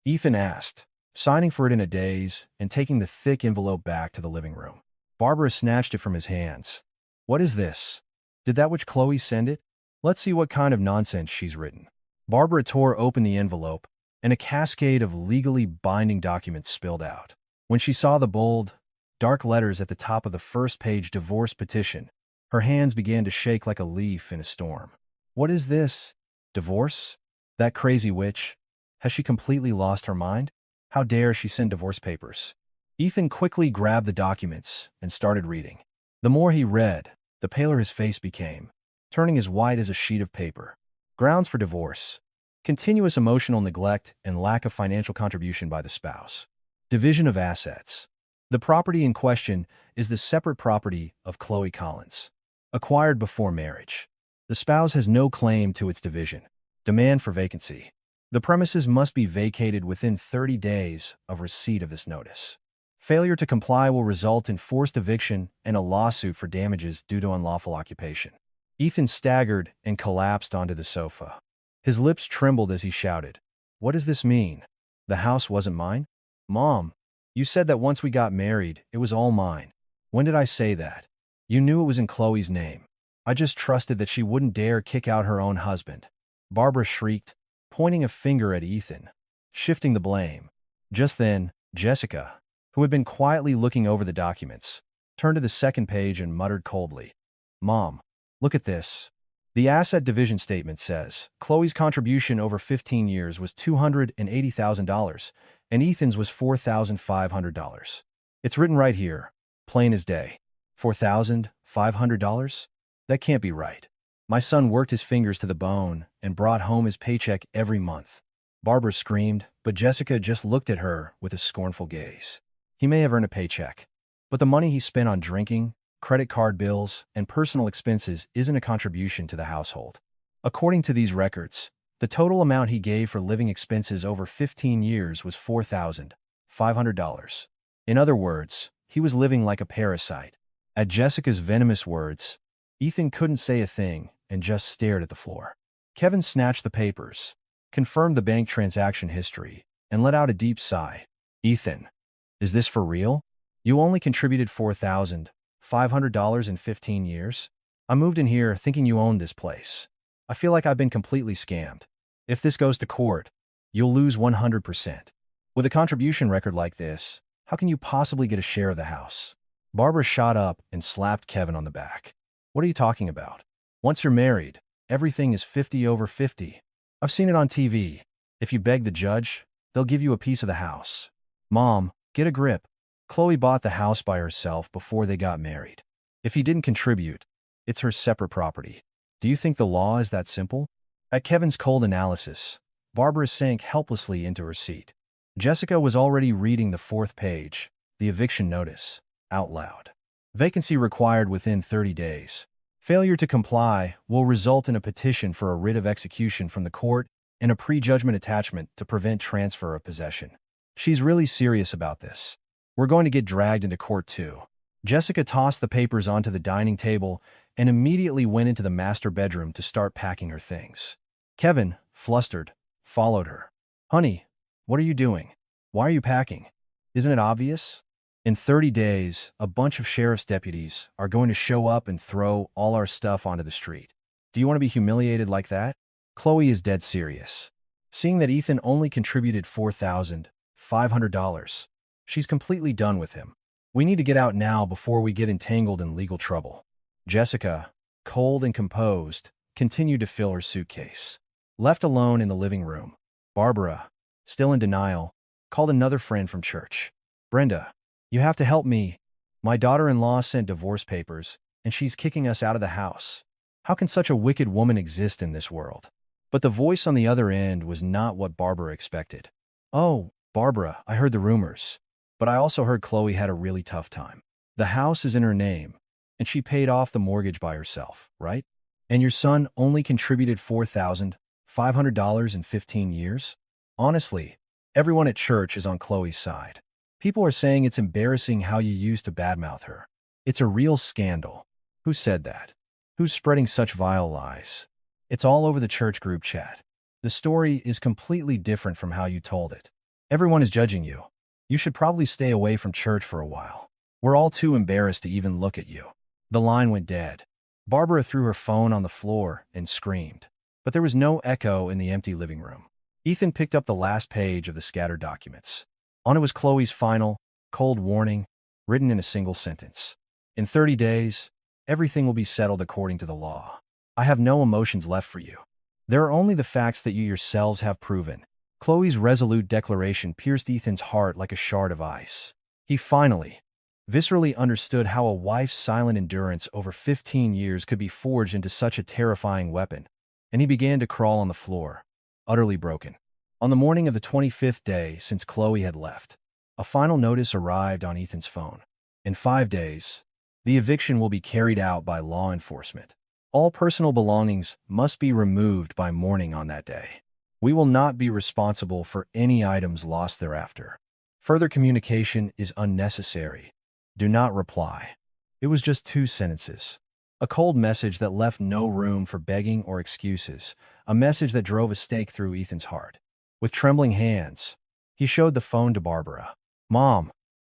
Ethan asked, signing for it in a daze and taking the thick envelope back to the living room. Barbara snatched it from his hands. What is this? Did that which Chloe send it? Let's see what kind of nonsense she's written. Barbara tore open the envelope, and a cascade of legally binding documents spilled out. When she saw the bold, dark letters at the top of the first-page divorce petition, her hands began to shake like a leaf in a storm. What is this? Divorce? That crazy witch? Has she completely lost her mind? How dare she send divorce papers? Ethan quickly grabbed the documents and started reading. The more he read, the paler his face became, turning as white as a sheet of paper. Grounds for divorce: continuous emotional neglect and lack of financial contribution by the spouse. Division of assets. The property in question is the separate property of Chloe Collins, acquired before marriage. The spouse has no claim to its division. Demand for vacancy. The premises must be vacated within 30 days of receipt of this notice. Failure to comply will result in forced eviction and a lawsuit for damages due to unlawful occupation. Ethan staggered and collapsed onto the sofa. His lips trembled as he shouted, "What does this mean? The house wasn't mine? Mom, You said that once we got married, it was all mine. When did I say that? You knew it was in Chloe's name. I just trusted that she wouldn't dare kick out her own husband. Barbara shrieked, pointing a finger at Ethan, shifting the blame. Just then, Jessica, who had been quietly looking over the documents, turned to the second page and muttered coldly, "Mom, look at this." The asset division statement says Chloe's contribution over 15 years was $280,000, and Ethan's was $4,500. It's written right here, plain as day. $4,500? That can't be right. My son worked his fingers to the bone and brought home his paycheck every month. Barbara screamed, but Jessica just looked at her with a scornful gaze. He may have earned a paycheck, but the money he spent on drinking, credit card bills, and personal expenses isn't a contribution to the household. According to these records, the total amount he gave for living expenses over 15 years was $4,500. In other words, he was living like a parasite. At Jessica's venomous words, Ethan couldn't say a thing and just stared at the floor. Kevin snatched the papers, confirmed the bank transaction history, and let out a deep sigh. "Ethan, is this for real? You only contributed $4,500 in 15 years? I moved in here thinking you owned this place. I feel like I've been completely scammed. If this goes to court, you'll lose 100%. With a contribution record like this, how can you possibly get a share of the house?" Barbara shot up and slapped Kevin on the back. "What are you talking about? Once you're married, everything is 50 over 50. I've seen it on TV. If you beg the judge, they'll give you a piece of the house. Mom, get a grip. Chloe bought the house by herself before they got married. If he didn't contribute, it's her separate property. Do you think the law is that simple?" At Kevin's cold analysis, Barbara sank helplessly into her seat. Jessica was already reading the fourth page, the eviction notice, out loud. Vacancy required within 30 days. Failure to comply will result in a petition for a writ of execution from the court and a prejudgment attachment to prevent transfer of possession. She's really serious about this. We're going to get dragged into court too. Jessica tossed the papers onto the dining table and immediately went into the master bedroom to start packing her things. Kevin, flustered, followed her. "Honey, what are you doing? Why are you packing? Isn't it obvious? In 30 days, a bunch of sheriff's deputies are going to show up and throw all our stuff onto the street. Do you want to be humiliated like that?" Chloe is dead serious. Seeing that Ethan only contributed $4,500, she's completely done with him. "We need to get out now before we get entangled in legal trouble." Jessica, cold and composed, continued to fill her suitcase. Left alone in the living room, Barbara, still in denial, called another friend from church. "Brenda, you have to help me. My daughter-in-law sent divorce papers, and she's kicking us out of the house. How can such a wicked woman exist in this world?" But the voice on the other end was not what Barbara expected. "Oh, Barbara, I heard the rumors. But I also heard Chloe had a really tough time. The house is in her name, and she paid off the mortgage by herself, right? And your son only contributed $4,500 in 15 years? Honestly, everyone at church is on Chloe's side. People are saying it's embarrassing how you used to badmouth her. It's a real scandal. Who said that? Who's spreading such vile lies? It's all over the church group chat. The story is completely different from how you told it. Everyone is judging you. You should probably stay away from church for a while. We're all too embarrassed to even look at you." The line went dead. Barbara threw her phone on the floor and screamed. But there was no echo in the empty living room. Ethan picked up the last page of the scattered documents. On it was Chloe's final, cold warning, written in a single sentence. "In 30 days, everything will be settled according to the law. I have no emotions left for you. There are only the facts that you yourselves have proven." Chloe's resolute declaration pierced Ethan's heart like a shard of ice. He finally, viscerally understood how a wife's silent endurance over 15 years could be forged into such a terrifying weapon, and he began to crawl on the floor, utterly broken. On the morning of the 25th day since Chloe had left, a final notice arrived on Ethan's phone. "In 5 days, the eviction will be carried out by law enforcement. All personal belongings must be removed by morning on that day. We will not be responsible for any items lost thereafter. Further communication is unnecessary. Do not reply." It was just 2 sentences. A cold message that left no room for begging or excuses, a message that drove a stake through Ethan's heart. With trembling hands, he showed the phone to Barbara. "Mom,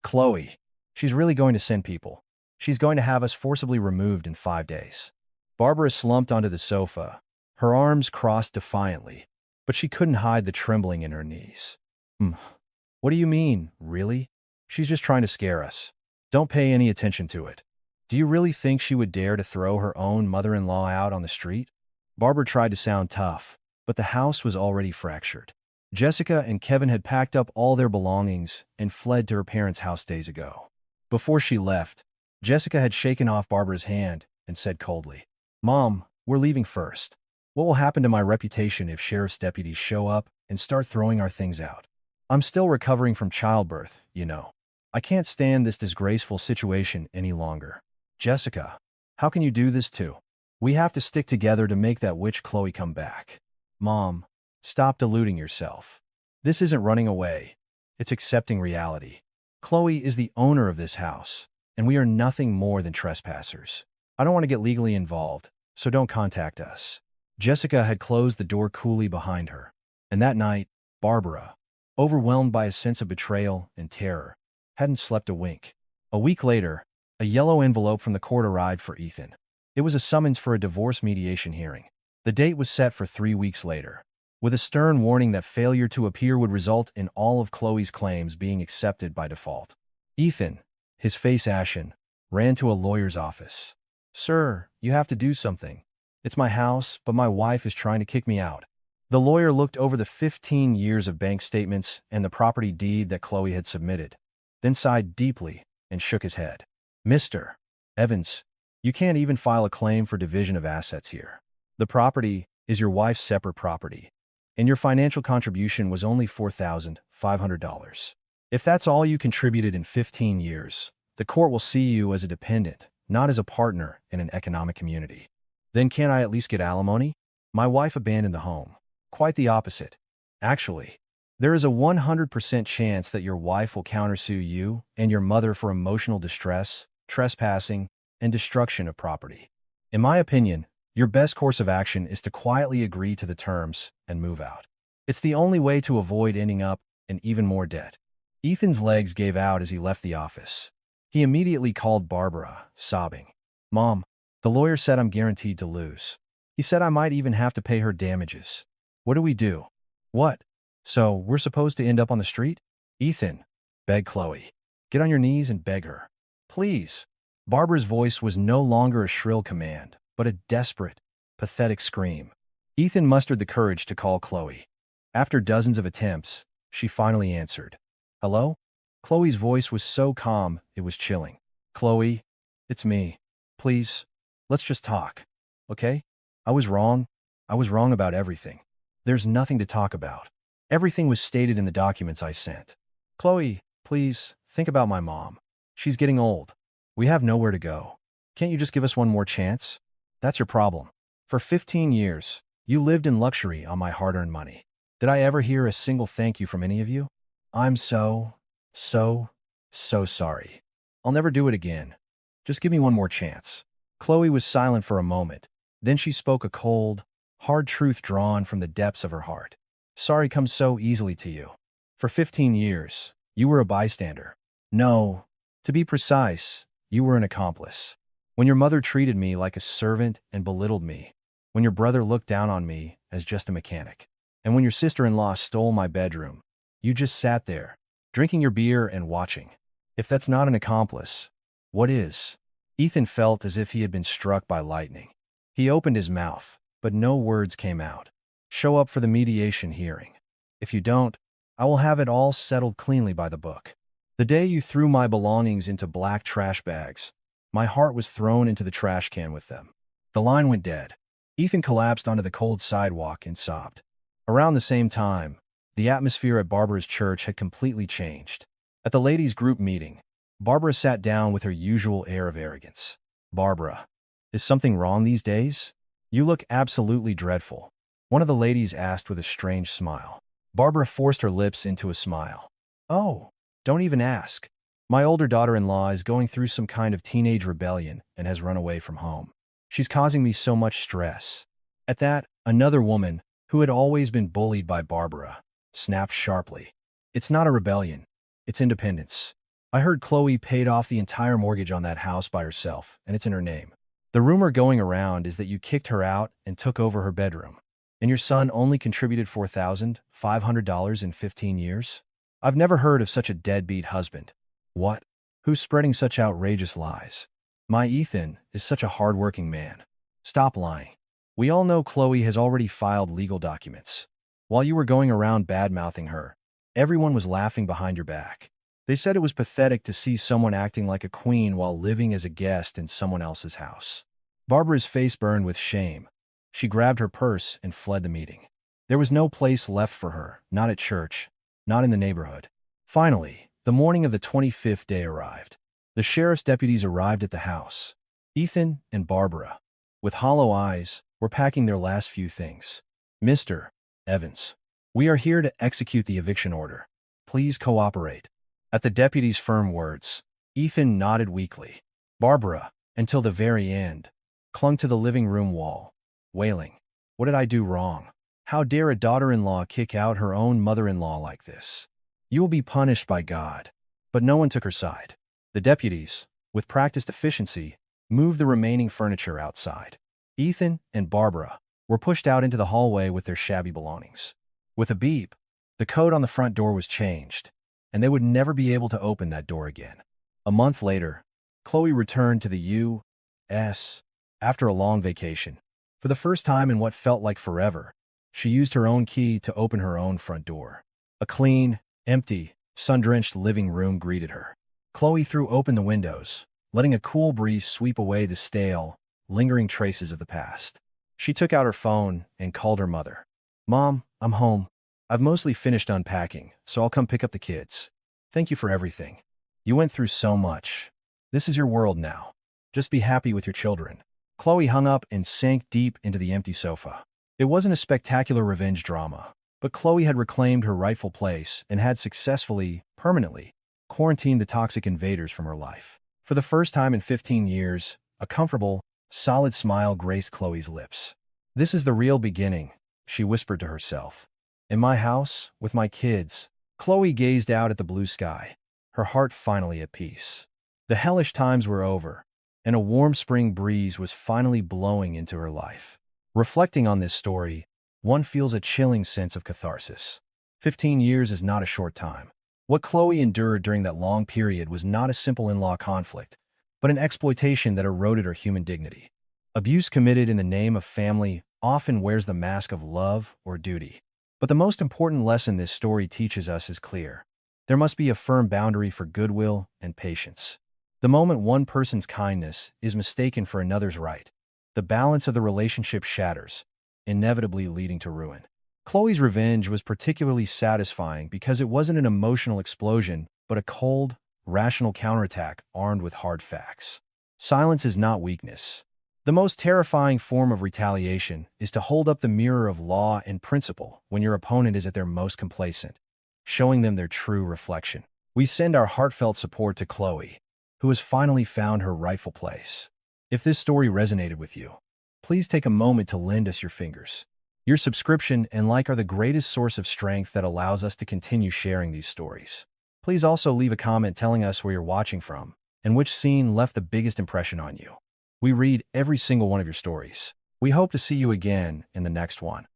Chloe. She's really going to send people. She's going to have us forcibly removed in 5 days. Barbara slumped onto the sofa, her arms crossed defiantly, but she couldn't hide the trembling in her knees. What do you mean, really? She's just trying to scare us. Don't pay any attention to it. Do you really think she would dare to throw her own mother-in-law out on the street? Barbara tried to sound tough, but the house was already fractured. Jessica and Kevin had packed up all their belongings and fled to her parents' house days ago. Before she left, Jessica had shaken off Barbara's hand and said coldly, "Mom, we're leaving first. What will happen to my reputation if sheriff's deputies show up and start throwing our things out? I'm still recovering from childbirth, you know. I can't stand this disgraceful situation any longer. Jessica, how can you do this too? We have to stick together to make that witch Chloe come back. Mom, stop deluding yourself. This isn't running away. It's accepting reality. Chloe is the owner of this house, and we are nothing more than trespassers. I don't want to get legally involved, so don't contact us." Jessica had closed the door coolly behind her, and that night, Barbara, overwhelmed by a sense of betrayal and terror, hadn't slept a wink. A week later, a yellow envelope from the court arrived for Ethan. It was a summons for a divorce mediation hearing. The date was set for 3 weeks later, with a stern warning that failure to appear would result in all of Chloe's claims being accepted by default. Ethan, his face ashen, ran to a lawyer's office. "Sir, you have to do something. It's my house, but my wife is trying to kick me out." The lawyer looked over the 15 years of bank statements and the property deed that Chloe had submitted, then sighed deeply and shook his head. "Mr. Evans, you can't even file a claim for division of assets here. The property is your wife's separate property, and your financial contribution was only $4,500. If that's all you contributed in 15 years, the court will see you as a dependent, not as a partner in an economic community. Then can't I at least get alimony? My wife abandoned the home. Quite the opposite. Actually, there is a 100% chance that your wife will countersue you and your mother for emotional distress, trespassing, and destruction of property. In my opinion, your best course of action is to quietly agree to the terms and move out. It's the only way to avoid ending up in even more debt." Ethan's legs gave out as he left the office. He immediately called Barbara, sobbing. "Mom, the lawyer said I'm guaranteed to lose. He said I might even have to pay her damages. What do we do?" "What? So we're supposed to end up on the street?" "Ethan," begged Chloe, "get on your knees and beg her. Please." Barbara's voice was no longer a shrill command, but a desperate, pathetic scream. Ethan mustered the courage to call Chloe. After dozens of attempts, she finally answered. "Hello?" Chloe's voice was so calm, it was chilling. "Chloe, it's me. Please, let's just talk. Okay? I was wrong. I was wrong about everything. There's nothing to talk about. Everything was stated in the documents I sent. Chloe, please, think about my mom. She's getting old. We have nowhere to go. Can't you just give us one more chance? That's your problem. For 15 years, you lived in luxury on my hard-earned money. Did I ever hear a single thank you from any of you? I'm so sorry. I'll never do it again. Just give me one more chance." Chloe was silent for a moment. Then she spoke a cold, hard truth drawn from the depths of her heart. "Sorry comes so easily to you. For 15 years, you were a bystander. No, to be precise, you were an accomplice. When your mother treated me like a servant and belittled me, when your brother looked down on me as just a mechanic, and when your sister-in-law stole my bedroom, you just sat there, drinking your beer and watching. If that's not an accomplice, what is?" Ethan felt as if he had been struck by lightning. He opened his mouth, but no words came out. "Show up for the mediation hearing. If you don't, I will have it all settled cleanly by the book. The day you threw my belongings into black trash bags, my heart was thrown into the trash can with them." The line went dead. Ethan collapsed onto the cold sidewalk and sobbed. Around the same time, the atmosphere at Barbara's church had completely changed. At the ladies' group meeting, Barbara sat down with her usual air of arrogance. "Barbara, is something wrong these days? You look absolutely dreadful," one of the ladies asked with a strange smile. Barbara forced her lips into a smile. "Oh, don't even ask. My older daughter-in-law is going through some kind of teenage rebellion and has run away from home. She's causing me so much stress." At that, another woman, who had always been bullied by Barbara, snapped sharply. "It's not a rebellion. It's independence. I heard Chloe paid off the entire mortgage on that house by herself, and it's in her name. The rumor going around is that you kicked her out and took over her bedroom. And your son only contributed $4,500 in 15 years? I've never heard of such a deadbeat husband. What? Who's spreading such outrageous lies? My Ethan is such a hardworking man. Stop lying. We all know Chloe has already filed legal documents. While you were going around bad-mouthing her, everyone was laughing behind your back. They said it was pathetic to see someone acting like a queen while living as a guest in someone else's house. Barbara's face burned with shame. She grabbed her purse and fled the meeting. There was no place left for her, not at church, not in the neighborhood. Finally, the morning of the 25th day arrived. The sheriff's deputies arrived at the house. Ethan and Barbara, with hollow eyes, were packing their last few things. Mr. Evans, we are here to execute the eviction order. Please cooperate. At the deputy's firm words, Ethan nodded weakly. Barbara, until the very end, clung to the living room wall, wailing, "What did I do wrong? How dare a daughter-in-law kick out her own mother-in-law like this? You will be punished by God." But no one took her side. The deputies, with practiced efficiency, moved the remaining furniture outside. Ethan and Barbara were pushed out into the hallway with their shabby belongings. With a beep, the code on the front door was changed, and they would never be able to open that door again. A month later, Chloe returned to the U.S. after a long vacation. For the first time in what felt like forever, she used her own key to open her own front door. A clean, empty, sun-drenched living room greeted her. Chloe threw open the windows, letting a cool breeze sweep away the stale, lingering traces of the past. She took out her phone and called her mother. "Mom, I'm home. I've mostly finished unpacking, so I'll come pick up the kids. Thank you for everything. You went through so much. This is your world now. Just be happy with your children." Chloe hung up and sank deep into the empty sofa. It wasn't a spectacular revenge drama, but Chloe had reclaimed her rightful place and had successfully, permanently, quarantined the toxic invaders from her life. For the first time in 15 years, a comfortable, solid smile graced Chloe's lips. "This is the real beginning," she whispered to herself. "In my house, with my kids." Chloe gazed out at the blue sky, her heart finally at peace. The hellish times were over, and a warm spring breeze was finally blowing into her life. Reflecting on this story, one feels a chilling sense of catharsis. 15 years is not a short time. What Chloe endured during that long period was not a simple in-law conflict, but an exploitation that eroded her human dignity. Abuse committed in the name of family often wears the mask of love or duty. But the most important lesson this story teaches us is clear. There must be a firm boundary for goodwill and patience. The moment one person's kindness is mistaken for another's right, the balance of the relationship shatters, inevitably leading to ruin. Chloe's revenge was particularly satisfying because it wasn't an emotional explosion, but a cold, rational counterattack armed with hard facts. Silence is not weakness. The most terrifying form of retaliation is to hold up the mirror of law and principle when your opponent is at their most complacent, showing them their true reflection. We send our heartfelt support to Chloe, who has finally found her rightful place. If this story resonated with you, please take a moment to lend us your fingers. Your subscription and like are the greatest source of strength that allows us to continue sharing these stories. Please also leave a comment telling us where you're watching from and which scene left the biggest impression on you. We read every single one of your stories. We hope to see you again in the next one.